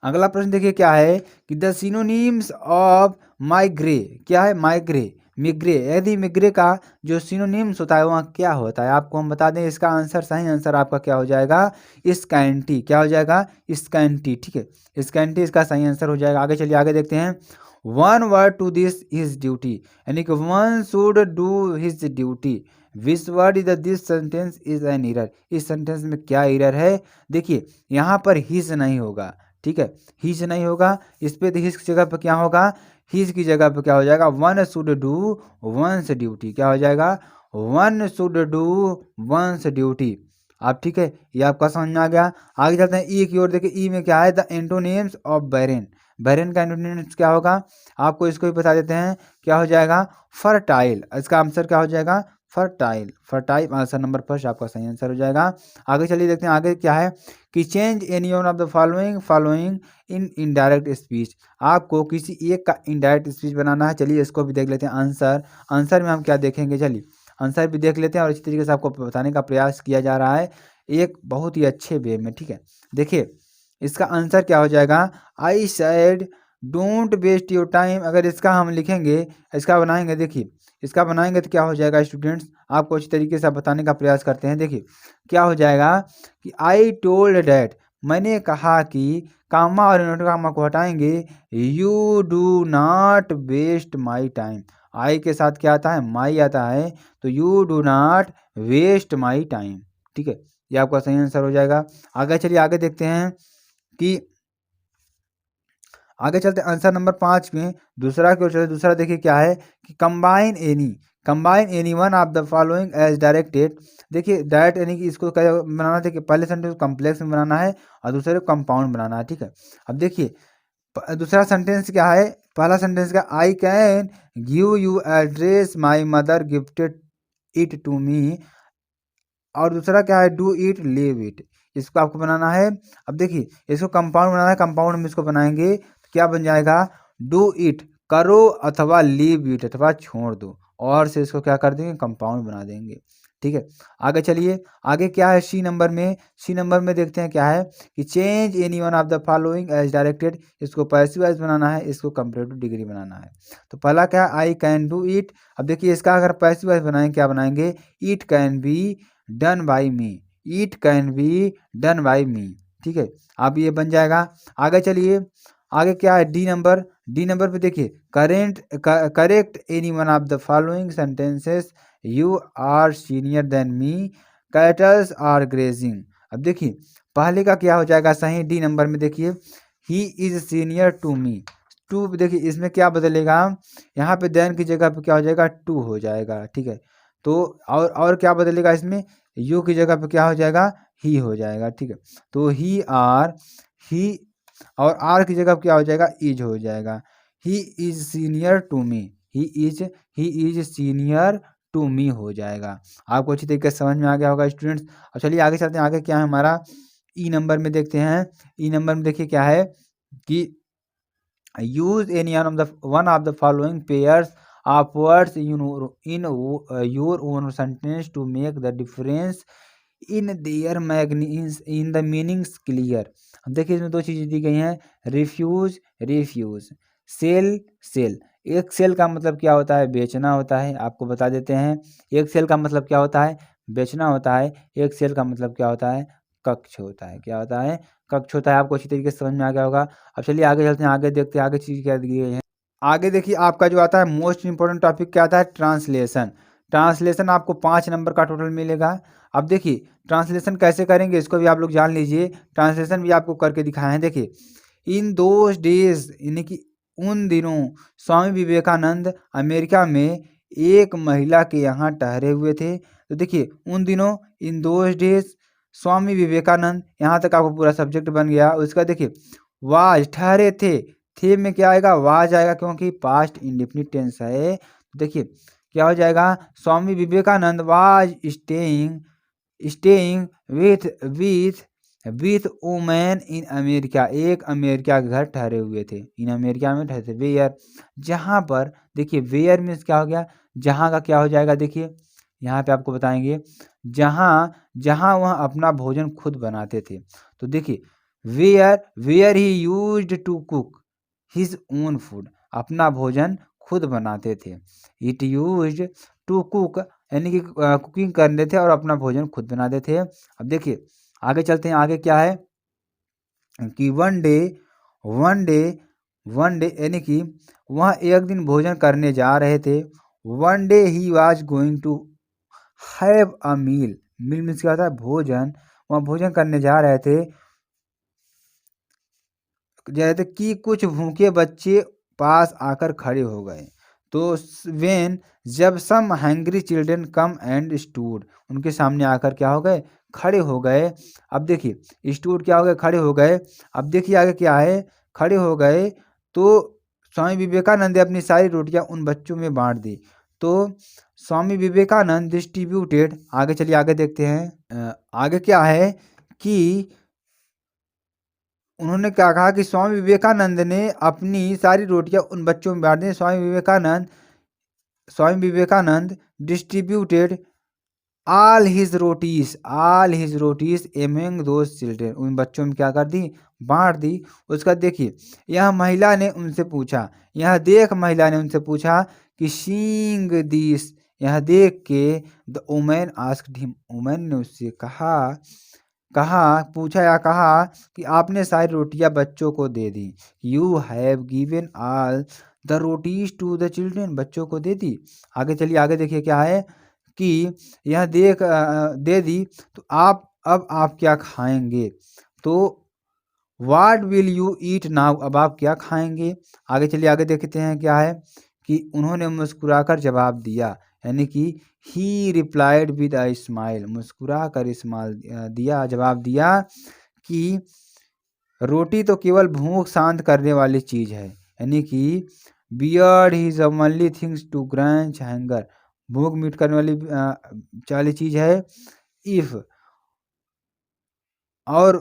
अगला प्रश्न देखिए क्या है कि द सिनोनिम्स ऑफ माइग्रे, क्या है, मिग्रे, यदि मिग्रे का जो सिनोनिम्स होता है वहाँ क्या होता है, आपको हम बता दें। इसका आंसर, सही आंसर आपका क्या हो जाएगा, स्कैंटी, क्या हो जाएगा, स्कैंटी, ठीक है। स्कैंटी इसका सही आंसर हो जाएगा। आगे चलिए आगे देखते हैं। One word to this his duty, यानी कि one should do his duty, which word is this sentence is an error, इस सेंटेंस में क्या एरर है। देखिए यहाँ पर हिज नहीं होगा, ठीक है, हिज नहीं होगा, इस पे हिज की जगह पर क्या होगा, हिज की जगह पर क्या हो जाएगा, one should do once duty, क्या हो जाएगा, one should do once duty. आप ठीक है, ये आपका समझ में आ गया। आगे चलते हैं ई की ओर। देखिए ई में क्या है, the antonyms of Bahrain, Bahrain का एंटोनिम्स क्या होगा, आपको इसको भी बता देते हैं, क्या हो जाएगा, फर्टाइल, इसका आंसर क्या हो जाएगा, फर्टाइल आंसर नंबर फर्स्ट आपका सही आंसर हो जाएगा। आगे चलिए देखते हैं आगे क्या है कि change any one of the following in indirect speech, आपको किसी एक का इनडायरेक्ट स्पीच बनाना है। चलिए इसको भी देख लेते हैं। आंसर में हम क्या देखेंगे, चलिए आंसर भी देख लेते हैं और इसी तरीके से आपको बताने का प्रयास किया जा रहा है एक बहुत ही अच्छे वे में, ठीक है। देखिए इसका आंसर क्या हो जाएगा, I said don't waste your time. अगर इसका हम लिखेंगे, इसका बनाएंगे, देखिए इसका बनाएंगे तो क्या हो जाएगा स्टूडेंट्स, आपको अच्छी तरीके से बताने का प्रयास करते हैं। देखिए क्या हो जाएगा कि आई टोल्ड डैट, मैंने कहा कि, कामा और इन्वर्टेड कामा को हटाएंगे, you do not waste my time, I के साथ क्या आता है, माई आता है, तो you do not waste my time, ठीक है, ये आपका सही आंसर हो जाएगा। आगे चलिए आगे देखते हैं कि आगे चलते आंसर नंबर 5 में दूसरा क्यों चलते, दूसरा देखिए क्या है कि combine any one of the following as directed. देखिए डायरेक्ट यानी कि इसको क्या बनाना, देखिए पहले सेंटेंस को कम्प्लेक्स में बनाना है और दूसरे को कंपाउंड बनाना है, ठीक है। अब देखिए दूसरा सेंटेंस क्या है, पहला सेंटेंस का, I can give you address my mother gifted it to me, और दूसरा क्या है, डू इट लीव इट, इसको आपको बनाना है। अब देखिए इसको कंपाउंड बनाना है, कंपाउंड में इसको बनाएंगे तो क्या बन जाएगा, डू इट करो अथवा लीव इट अथवा छोड़ दो, और से इसको क्या कर देंगे, कंपाउंड बना देंगे। ठीक है, आगे चलिए, आगे क्या है सी नंबर में, सी नंबर में देखते हैं क्या है कि change any one of the following as directed, इसको पैसिव वॉइस बनाना है, इसको कंपैरेटिव डिग्री बनाना है। तो पहला क्या है, आई कैन डू इट। अब देखिए इसका अगर पैसिव वॉइस बनाएंगे क्या बनाएंगे, it can be done by me, it can be done by me. ठीक है, अब ये बन जाएगा। आगे चलिए, आगे क्या है डी नंबर, डी नंबर पे देखिए correct any one of the following sentences, you are senior than me, cattles are grazing. अब देखिए पहले का क्या हो जाएगा सही, डी नंबर में देखिए he is senior to me, two देखिए इसमें क्या बदलेगा, यहाँ पे देन की जगह पे क्या हो जाएगा, टू हो जाएगा। ठीक है, तो और क्या बदलेगा इसमें, यू की जगह पे क्या हो जाएगा, ही हो जाएगा। ठीक है, तो ही और आर की जगह क्या हो जाएगा, इज हो जाएगा। He is senior to me, he is senior to me हो जाएगा। आपको अच्छी तरीके से समझ में आ गया होगा स्टूडेंट्स। और चलिए आगे चलते हैं, आगे क्या है हमारा ई नंबर में देखते हैं। ई नंबर में देखिए क्या है कि use any one of the following pairs of words in your own sentence to make the difference in their मैग्नीस इन द मीनिंग्स क्लियर। देखिए इसमें दो चीज़ें दी गई हैं, रिफ्यूज रिफ्यूज, सेल सेल। एक सेल का मतलब क्या होता है, बेचना होता है, आपको बता देते हैं। एक सेल का मतलब क्या होता है, बेचना होता है। एक सेल का मतलब क्या होता है, कक्ष होता है। क्या होता है, कक्ष होता है। आपको अच्छी तरीके से समझ में आ गया होगा। अब चलिए आगे चलते हैं, आगे देखते हैं आगे चीज़ क्या दी गई है। आगे देखिए आपका जो आता है मोस्ट इंपॉर्टेंट टॉपिक क्या आता है, ट्रांसलेशन। ट्रांसलेशन आपको 5 नंबर का टोटल मिलेगा। अब देखिए ट्रांसलेशन कैसे करेंगे इसको भी आप लोग जान लीजिए, ट्रांसलेशन भी आपको करके दिखाए हैं। देखिए इन दोज डेज यानी कि उन दिनों स्वामी विवेकानंद अमेरिका में एक महिला के यहाँ ठहरे हुए थे। तो देखिए उन दिनों, in those days, Swami Vivekananda, यहाँ तक आपको पूरा सब्जेक्ट बन गया। उसका देखिए वाज ठहरे थे में क्या आएगा, वाज आएगा क्योंकि पास्ट इंडेफिनिट टेंस है। देखिए क्या हो जाएगा, Swami Vivekananda was staying with women in America, एक अमेरिका के घर ठहरे हुए थे, इन अमेरिका में ठहरे थे। वेयर, जहाँ पर, देखिए वेयर मीन्स क्या हो गया, जहाँ का क्या हो जाएगा, देखिए यहाँ पे आपको बताएंगे जहाँ वह अपना भोजन खुद बनाते थे। तो देखिए where he used to cook his own food, अपना भोजन खुद बनाते थे। इट यूज्ड टू कुक यानी कि कुकिंग करते थे और अपना भोजन खुद बनाते थे। अब देखिए आगे चलते हैं, आगे क्या है कि वन डे यानी कि वह एक दिन भोजन करने जा रहे थे। One day he was going to have a meal, meal means क्या होता है, भोजन। वह भोजन करने जा रहे थे जैसे कि कुछ भूखे बच्चे पास आकर खड़े हो गए। तो वेन, जब some hungry children come and stood, उनके सामने आकर क्या हो गए, खड़े हो गए। अब देखिए स्टूड क्या हो गए, खड़े हो गए। अब देखिए आगे क्या है, खड़े हो गए तो स्वामी विवेकानंद ने अपनी सारी रोटियां उन बच्चों में बांट दी। तो स्वामी विवेकानंद डिस्ट्रीब्यूटेड, आगे चलिए आगे देखते हैं। आगे क्या है कि उन्होंने क्या कहा कि स्वामी विवेकानंद ने अपनी सारी रोटियां उन बच्चों में बांट दी। Swami Vivekananda distributed all his rotis among those children, उन बच्चों में क्या कर दी, बांट दी। उसका देखिए यह महिला ने उनसे पूछा, यह देख महिला ने उनसे पूछा कि सीइंग दिस, यह देख के the women asked him, women ने उससे पूछा या कहा कि आपने सारी रोटियां बच्चों को दे दी। You have given all the rotis to the children, बच्चों को दे दी। आगे चलिए आगे देखिए क्या है कि यह दे दी तो अब आप क्या खाएंगे। तो what will you eat now, अब आप क्या खाएंगे। आगे चलिए आगे देखते हैं क्या है कि उन्होंने मुस्कुराकर जवाब दिया, यानी कि ही रिप्लाइड विद अ स्माइल, मुस्कुरा कर जवाब दिया कि रोटी तो केवल भूख शांत करने वाली चीज़ है, यानी कि bread is only things to quench hunger, भूख मीट करने वाली चीज़ है। इफ, और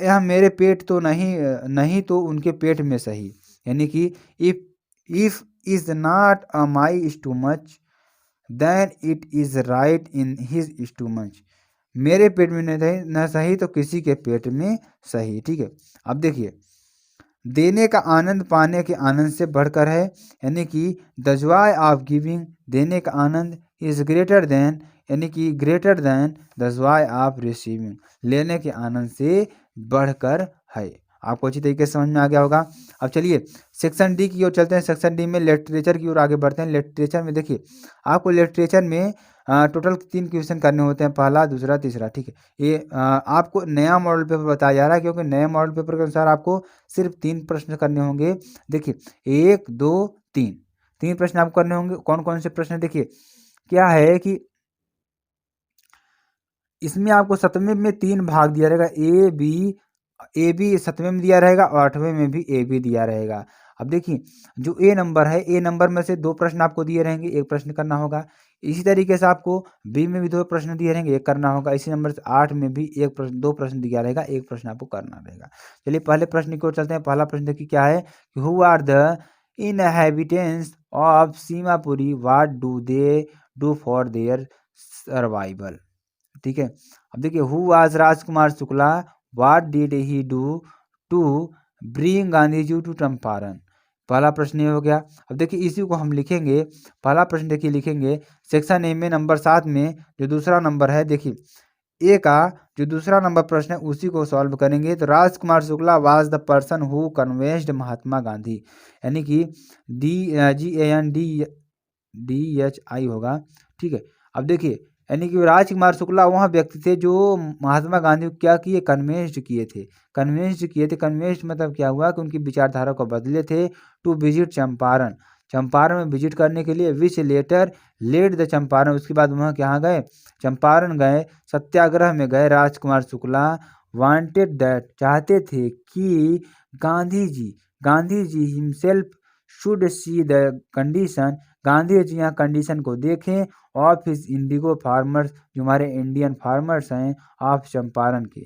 यह मेरे पेट तो नहीं, नहीं तो उनके पेट में सही, यानी कि if is not a my stomach then it is right in his stomach. मेरे पेट में नहीं न सही तो किसी के पेट में सही। ठीक है, अब देखिए, देने का आनंद पाने के आनंद से बढ़कर है, यानी कि द जॉय ऑफ गिविंग, देने का आनंद इज ग्रेटर देन, यानी कि greater than the Joy of receiving, लेने के आनंद से बढ़कर है। आपको अच्छी तरीके से समझ में आ गया होगा। अब चलिए सेक्शन डी की ओर चलते हैं। सेक्शन डी में लिटरेचर की ओर आगे बढ़ते हैं। लिटरेचर में देखिए, आपको लिटरेचर में टोटल 3 क्वेश्चन करने होते हैं, पहला, दूसरा, तीसरा। ठीक है, ये आपको नया मॉडल पेपर बताया जा रहा है, क्योंकि नए मॉडल पेपर के अनुसार आपको सिर्फ 3 प्रश्न करने होंगे। देखिए 1 2 3, 3 प्रश्न आपको करने होंगे। कौन कौन से प्रश्न? देखिए क्या है कि इसमें आपको 7वें में 3 भाग दिया रहेगा, ए बी 7वें में दिया रहेगा और 8वें में भी ए बी दिया रहेगा। अब देखिए जो ए नंबर है, ए नंबर में से 2 प्रश्न आपको दिए रहेंगे, 1 प्रश्न करना होगा। इसी तरीके से आपको बी में भी 2 प्रश्न दिए रहेंगे, 1 करना होगा। इसी नंबर से 8 में भी 2 प्रश्न दिया रहेगा, 1 प्रश्न आपको करना रहेगा। चलिए पहले प्रश्न की ओर चलते हैं। पहला प्रश्न देखिए क्या है कि who are the inhabitants of Seemapuri, what do they do for their survival. ठीक है, अब देखिए who was Rajkumar Shukla, what did he do to bring Gandhi ji to Champaran. पहला प्रश्न ये हो गया। अब देखिए इसी को हम लिखेंगे, पहला प्रश्न देखिए लिखेंगे सेक्शन ए में नंबर 7 में जो दूसरा नंबर है, देखिए ए का जो दूसरा नंबर प्रश्न है उसी को सॉल्व करेंगे। तो Rajkumar Shukla was the person who convinced Mahatma Gandhi, यानी कि GANDHI होगा। ठीक है, अब देखिए यानी कि राजकुमार शुक्ला वह व्यक्ति थे जो महात्मा गांधी को क्या किए, कन्विंस्ड किए थे। कन्विंस्ड मतलब क्या हुआ कि उनकी विचारधारा को बदले थे। टू विजिट चंपारण, चंपारण में विजिट करने के लिए, विच लेटर लेड द चंपारण, उसके बाद वहाँ कहाँ गए, चंपारण गए, सत्याग्रह में गए। राजकुमार शुक्ला वांटेड दैट, चाहते थे कि Gandhi ji himself should see the condition, Gandhi ji यहाँ कंडीशन को देखें ऑफ हिज इंडिगो फार्मर्स, जो हमारे इंडियन फार्मर्स हैं, ऑफ चंपारण के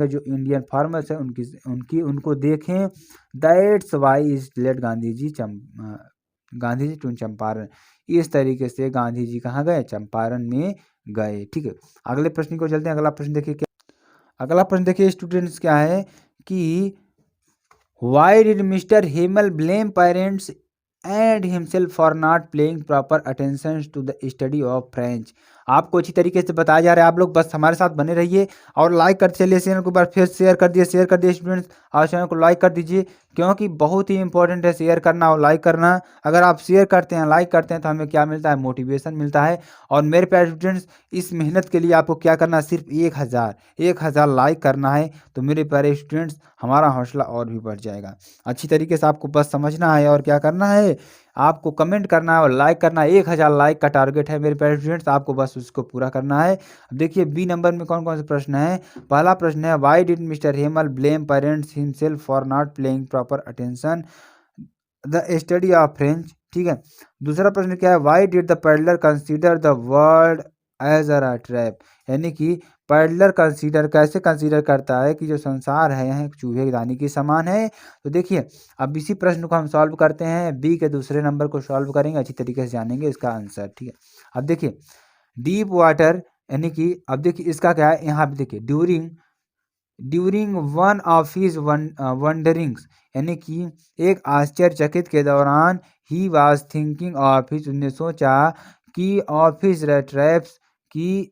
जो इंडियन फार्मर्स हैं उनको देखें। That's why is led Gandhi ji to Champaran. इस तरीके से गांधी जी कहाँ गए, चंपारण में गए। ठीक है, अगले प्रश्न को चलते हैं। अगला प्रश्न देखिए क्या, अगला प्रश्न देखिए स्टूडेंट्स क्या है कि why did mister Hamel blame parents and himself for not playing proper attention to the study of French. आपको अच्छी तरीके से बताया जा रहा है, आप लोग बस हमारे साथ बने रहिए और लाइक करते चलिए। चैनल को एक बार फिर शेयर कर दिए स्टूडेंट्स, और चैनल को लाइक कर दीजिए, क्योंकि बहुत ही इंपॉर्टेंट है शेयर करना और लाइक करना। अगर आप शेयर करते हैं, लाइक करते हैं, तो हमें क्या मिलता है, मोटिवेशन मिलता है। और मेरे प्यारे स्टूडेंट्स, इस मेहनत के लिए आपको क्या करना है, सिर्फ 1000 लाइक करना है, तो मेरे प्यारे स्टूडेंट्स हमारा हौसला और भी बढ़ जाएगा। अच्छी तरीके से आपको बस समझना है और क्या करना है, आपको कमेंट करना है और लाइक करना है। 1000 लाइक का टारगेट है मेरे प्यारे स्टूडेंट्स, आपको बस उसको पूरा करना है। अब देखिए बी नंबर में कौन कौन से प्रश्न है। पहला प्रश्न है why did mister Hamel blame parents himself for not playing proper attention the study of French. ठीक है, दूसरा प्रश्न क्या है, why did the peddler consider the world as a trap, यानी कि पैडलर कैसे कंसीडर करता है कि जो संसार है यहाँ एक चूहेदानी के समान है। तो देखिए अब इसी प्रश्न को हम सॉल्व करते हैं, बी के दूसरे नंबर को सॉल्व करेंगे, अच्छी तरीके से जानेंगे इसका आंसर। ठीक है, अब देखिए डीप वाटर, यानी कि अब देखिए इसका क्या है, यहाँ पे देखिए ड्यूरिंग वन ऑफ हिज वंडरिंग्स, यानी कि एक आश्चर्यचकित के दौरान, he was thinking of his, उन्हें सोचा कि ऑफ हिज ट्रैप्स की,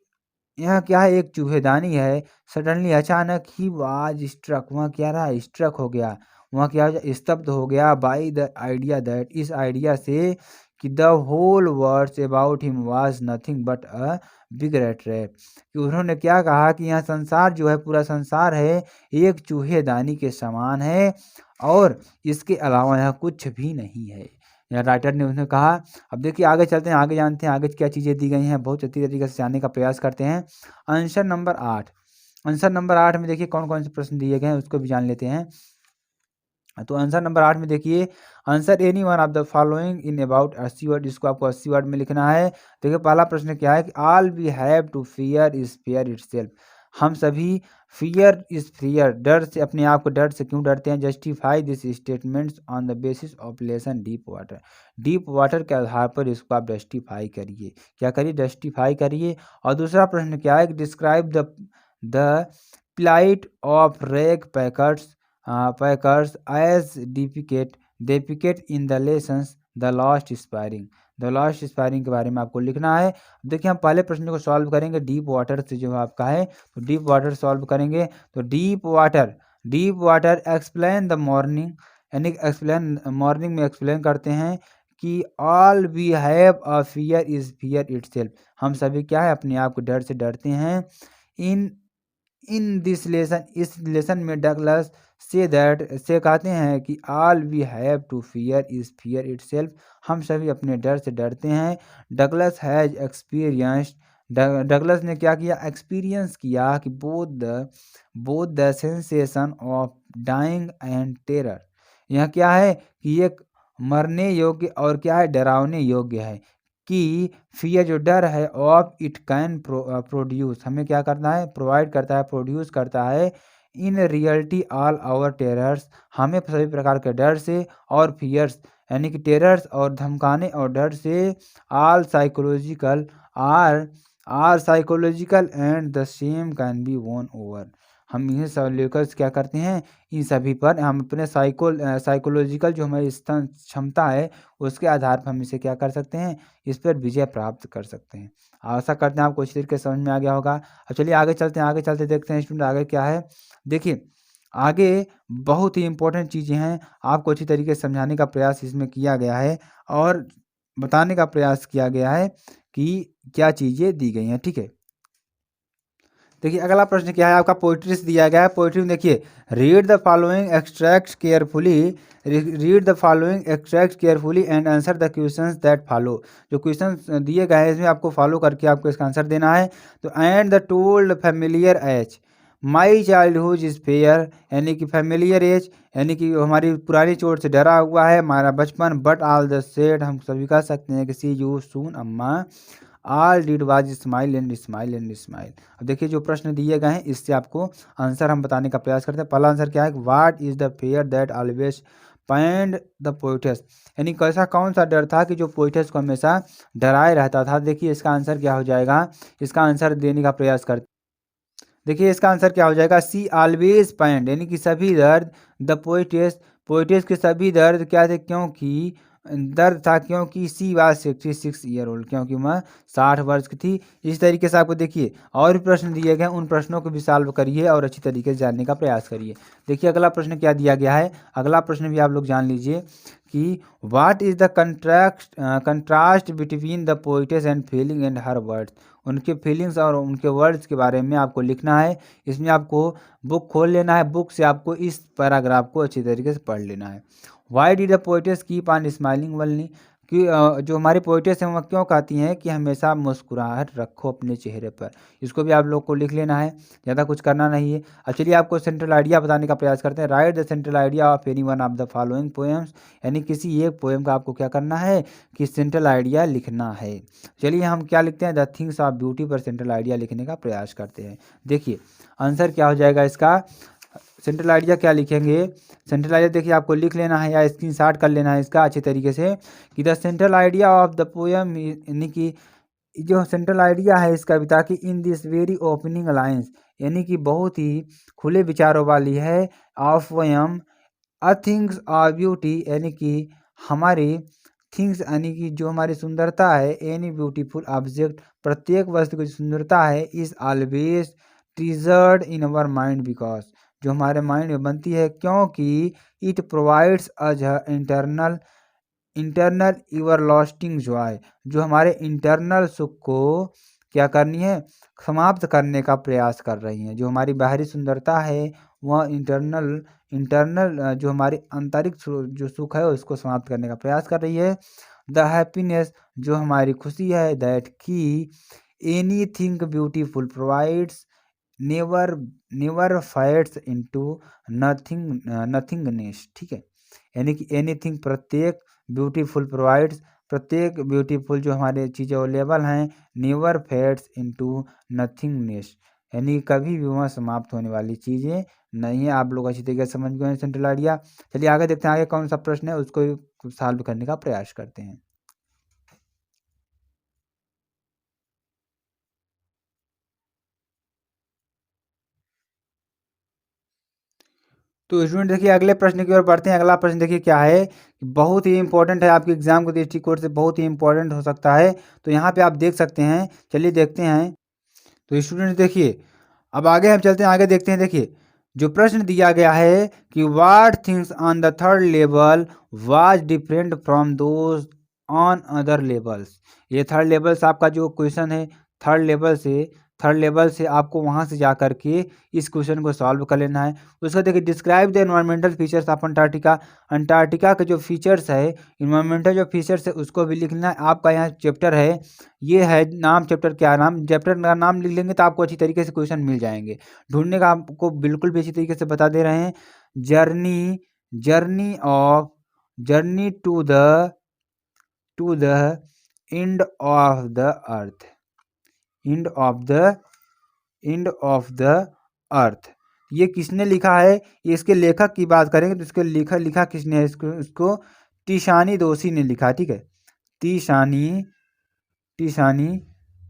यहाँ क्या है, एक चूहेदानी है। सडनली अचानक, ही वाज स्ट्रक, वहाँ क्या रहा, स्ट्रक हो गया, वहाँ क्या स्तब्ध हो गया, बाई द आइडिया दैट, इस आइडिया से कि the whole words about him was nothing but a big rat trap, कि उन्होंने क्या कहा कि यहाँ संसार जो है, पूरा संसार है, एक चूहेदानी के समान है और इसके अलावा यहाँ कुछ भी नहीं है, या राइटर ने उन्हें कहा। अब देखिए आगे चलते हैं, आगे जानते हैं आगे क्या चीज़ें दी गई हैं, बहुत अच्छी तरीके से जानने का प्रयास करते हैं। आंसर नंबर 8 में देखिए कौन कौन से प्रश्न दिए गए हैं उसको भी जान लेते हैं। तो आंसर नंबर 8 में देखिए, answer any one of the following in about 80 word. इसको आपको 80 वर्ड में लिखना है। देखिए पहला प्रश्न क्या है कि all we have to fear is fear itself. हम सभी फियर इज फियर, डर से, अपने आप को डर से क्यों डरते हैं। Justify this statements on the basis of lesson deep water. Deep water के आधार पर इसको आप जस्टिफाई करिए। क्या करिए, जस्टिफाई करिए। और दूसरा प्रश्न क्या है कि describe the plight of rag pickers as depicted in the lessons the lost spring. The lost spring के बारे में आपको लिखना है। देखिए हम पहले प्रश्न को सॉल्व करेंगे डीप वाटर से, जो आपका है तो डीप वाटर सॉल्व करेंगे। तो deep water explain the morning, यानी एक्सप्लेन मॉर्निंग में एक्सप्लेन करते हैं कि all we have a fear is fear itself. हम सभी क्या है, अपने आप को डर से डरते हैं। इन दिस लेसन, इस लेसन में डगलस से कहते हैं कि all we have to fear is fear itself. हम सभी अपने डर से डरते हैं। डगलस हैज एक्सपीरियंस्ड, डगलस ने क्या किया, एक्सपीरियंस किया कि both the sensation of dying and terror. यह क्या है कि एक मरने योग्य और क्या है, डरावने योग्य है। कि फियर जो डर है, ऑफ इट कैन प्रोड्यूस, हमें क्या करना है, प्रोवाइड करता है, प्रोड्यूस करता है। In reality all our terrors, हमें सभी प्रकार के डर से, और फियर्स यानी कि टेरर्स और धमकाने और डर से, are psychological and the same can be won over. हम इन्हें सब लेकर क्या करते हैं, इन सभी पर हम अपने साइकोलॉजिकल जो हमारी क्षमता है उसके आधार पर हम इसे क्या कर सकते हैं, इस पर विजय प्राप्त कर सकते हैं। आशा करते हैं आपको अच्छी तरीके से समझ में आ गया होगा। अब चलिए आगे चलते हैं, आगे चलते देखते हैं स्टूडेंट आगे क्या है। देखिए आगे बहुत ही इंपॉर्टेंट चीज़ें हैं, आपको अच्छी तरीके से समझाने का प्रयास इसमें किया गया है और बताने का प्रयास किया गया है कि क्या चीज़ें दी गई हैं। ठीक है, देखिए अगला प्रश्न क्या है आपका, पोइट्री से दिया गया है। पोइट्री में देखिए, read the following extracts carefully and answer the questions that follow. जो क्वेश्चंस दिए गए हैं इसमें आपको फॉलो करके आपको इसका आंसर देना है। तो and the told familiar as my childhood is fair, यानी कि फेमिलियर एज यानी कि हमारी पुरानी चोट से डरा हुआ है हमारा बचपन। बट ऑल द सेड, हम सभी कह सकते हैं कि सी यू सून अम्मा, all did was smile and smile and smile. अब देखिए जो प्रश्न दिए गए हैं इससे आपको आंसर हम बताने का प्रयास करते हैं। पहला आंसर क्या है, what is the fair that always panned the poet's, यानी कैसा कौन सा डर था कि जो पोइटस को हमेशा डराए रहता था। देखिए इसका आंसर क्या हो जाएगा, इसका आंसर देने का प्रयास करते, देखिए इसका आंसर क्या हो जाएगा, सी ऑलवेज पैंड, यानी कि सभी दर्द, द पोइटस के सभी दर्द क्या थे, क्योंकि दर्द था क्योंकि सी वाज 66 ईयर ओल्ड, क्योंकि वह 60 वर्ष की थी। इस तरीके से आपको देखिए और भी प्रश्न दिए गए, उन प्रश्नों को भी सॉल्व करिए और अच्छी तरीके से जानने का प्रयास करिए। देखिए अगला प्रश्न क्या दिया गया है, अगला प्रश्न भी आप लोग जान लीजिए कि what is the contrast between the poet's and feeling and her words. उनके फीलिंग्स और उनके वर्ड्स के बारे में आपको लिखना है। इसमें आपको बुक खोल लेना है, बुक से आपको इस पैराग्राफ को अच्छी तरीके से पढ़ लेना है। Why did the poet's keep on smiling only, कि जो हमारी पोइटस हैं वह क्यों कहती हैं कि हमेशा मुस्कुराहट रखो अपने चेहरे पर। इसको भी आप लोग को लिख लेना है, ज़्यादा कुछ करना नहीं है। अब चलिए आपको सेंट्रल आइडिया बताने का प्रयास करते हैं। Right the central idea of any one of the following poems, यानी किसी एक पोएम का आपको क्या करना है कि सेंट्रल आइडिया लिखना है। चलिए हम क्या लिखते हैं, द थिंग्स ऑफ ब्यूटी पर सेंट्रल आइडिया लिखने का प्रयास करते हैं। देखिए आंसर क्या हो जाएगा इसका, सेंट्रल आइडिया क्या लिखेंगे, सेंट्रल आइडिया देखिए आपको लिख लेना है या स्क्रीनशॉट कर लेना है इसका अच्छे तरीके से कि the central idea of the poem, यानी कि जो सेंट्रल आइडिया है इस कविता की, in this very opening lines, यानी कि बहुत ही खुले विचारों वाली है। Of poem a things of beauty, यानी कि हमारी थिंग्स यानी कि जो हमारी सुंदरता है, एनी ब्यूटीफुल ऑब्जेक्ट, प्रत्येक वस्तु की सुंदरता है, is always treasured in our mind because, जो हमारे माइंड में बनती है क्योंकि it provides us internal everlasting joy, जो हमारे इंटरनल सुख को क्या करनी है, समाप्त करने का प्रयास कर रही हैं। जो हमारी बाहरी सुंदरता है वह इंटरनल जो हमारी आंतरिक जो सुख है उसको समाप्त करने का प्रयास कर रही है। द हैप्पीनेस, जो हमारी खुशी है, दैट की any thing beautiful provides, never never fights into nothingness, ठीक है। यानी कि एनीथिंग, प्रत्येक, ब्यूटीफुल प्रोवाइड्स, प्रत्येक ब्यूटीफुल जो हमारे चीज़ें अवेलेबल हैं, नेवर फेड्स इनटू नथिंगनेस, यानी कभी भी वह समाप्त होने वाली चीज़ें नहीं है। आप लोग अच्छी तरीके से समझ गए सेंट्रल आइडिया। चलिए आगे देखते हैं, आगे कौन सा प्रश्न है उसको सॉल्व करने का प्रयास करते हैं। तो स्टूडेंट देखिए अगले प्रश्न की ओर बढ़ते हैं। अगला प्रश्न देखिए क्या है, बहुत ही इंपॉर्टेंट है, आपके एग्जाम के दृष्टिकोण से बहुत ही इंपॉर्टेंट हो सकता है। तो यहाँ पे आप देख सकते हैं, चलिए देखते हैं। तो स्टूडेंट देखिए, अब आगे हम चलते हैं, आगे देखते हैं। देखिए जो प्रश्न दिया गया है कि what things on the third level was different from those on other levels. ये थर्ड लेवल से आपका जो क्वेश्चन है, थर्ड लेवल से आपको वहां से जा करके इस क्वेश्चन को सॉल्व कर लेना है। उसका देखिए, describe the environmental features of Antarctica. Antarctica के जो फीचर्स है, इन्वायरमेंटल जो फीचर्स है उसको भी लिखना है। आपका यहाँ चैप्टर है, ये है नाम, चैप्टर क्या नाम, चैप्टर का नाम लिख लेंगे तो आपको अच्छी तरीके से क्वेश्चन मिल जाएंगे। ढूंढने का आपको बिल्कुल भी अच्छी तरीके से बता दे रहे हैं। Journey journey of journey to the end of the earth, end of the end of the earth. ये किसने लिखा है, ये इसके लेखक की बात करेंगे तो इसके लिखा किसने है, इसको तीशानी दोषी ने लिखा, ठीक है। तीशानी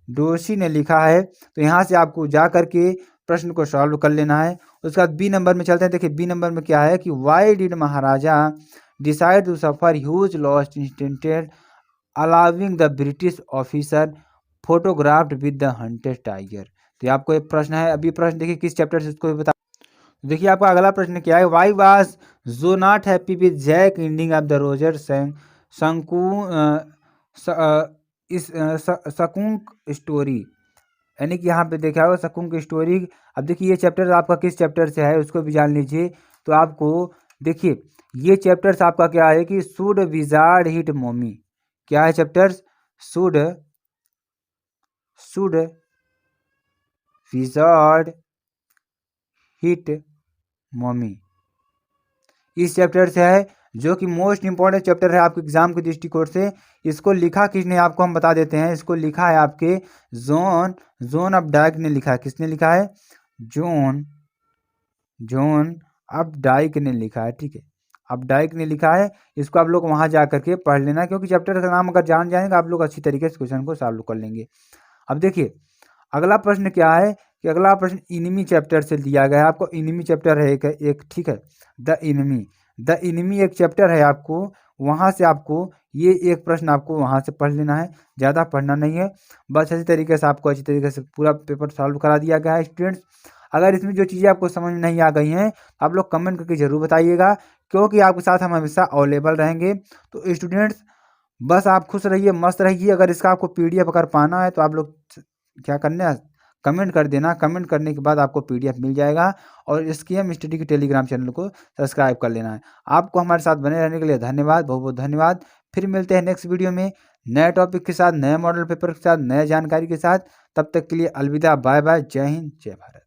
दोषी ने लिखा है। तो यहाँ से आपको जा करके प्रश्न को सॉल्व कर लेना है। उसके बाद बी नंबर में चलते हैं। देखिए बी नंबर में क्या है कि why did maharaja decide to suffer huge loss instead allowing the British officer photographed with the hunted tiger. तो ये आपको एक प्रश्न है। अभी प्रश्न देखिए किस चैप्टर से, उसको भी बता। देखिए आपका अगला प्रश्न क्या है, why was Joe not happy with Jack ending of the Roger Skunk Skunk story. यानी कि यहाँ पे देखा होगा शकुंक स्टोरी। अब देखिए ये चैप्टर आपका किस चैप्टर से है उसको भी जान लीजिए। तो आपको देखिए ये चैप्टर्स आपका क्या है कि शुड विजार्ड हिट मोमी। क्या है chapters, should wizard hit mommy, इस चैप्टर से है, जो कि मोस्ट इंपॉर्टेंट चैप्टर है आपके एग्जाम के दृष्टिकोण से। इसको लिखा किसने आपको हम बता देते हैं। इसको लिखा है आपके जॉन अपडाइक ने लिखा है। किसने लिखा है, जॉन अपडाइक ने लिखा है, ठीक है। अपडाइक ने लिखा है। इसको आप लोग वहां जा करके पढ़ लेना, क्योंकि चैप्टर का नाम अगर जान जाएंगे आप लोग अच्छी तरीके से क्वेश्चन को सॉल्व कर लेंगे। अब देखिए अगला प्रश्न क्या है कि अगला प्रश्न इनिमी चैप्टर से दिया गया है आपको। इनिमी चैप्टर है एक ठीक है, द इनिमी एक चैप्टर है आपको, वहां से आपको ये एक प्रश्न आपको वहां से पढ़ लेना है, ज़्यादा पढ़ना नहीं है। बस अच्छी तरीके से आपको अच्छी तरीके से पूरा पेपर सॉल्व करा दिया गया है। स्टूडेंट्स अगर इसमें जो चीज़ें आपको समझ में नहीं आ गई हैं आप लोग कमेंट करके ज़रूर बताइएगा, क्योंकि आपके साथ हम हमेशा अवेलेबल रहेंगे। तो स्टूडेंट्स बस आप खुश रहिए, मस्त रहिए। अगर इसका आपको पीडीएफ अगर पाना है तो आप लोग क्या करना है, कमेंट कर देना। कमेंट करने के बाद आपको पीडीएफ मिल जाएगा। और SKM स्टडी के टेलीग्राम चैनल को सब्सक्राइब कर लेना है। आपको हमारे साथ बने रहने के लिए धन्यवाद, बहुत बहुत धन्यवाद। फिर मिलते हैं नेक्स्ट वीडियो में नए टॉपिक के साथ, नए मॉडल पेपर के साथ, नए जानकारी के साथ। तब तक के लिए अलविदा, बाय बाय, जय हिंद, जय भारत।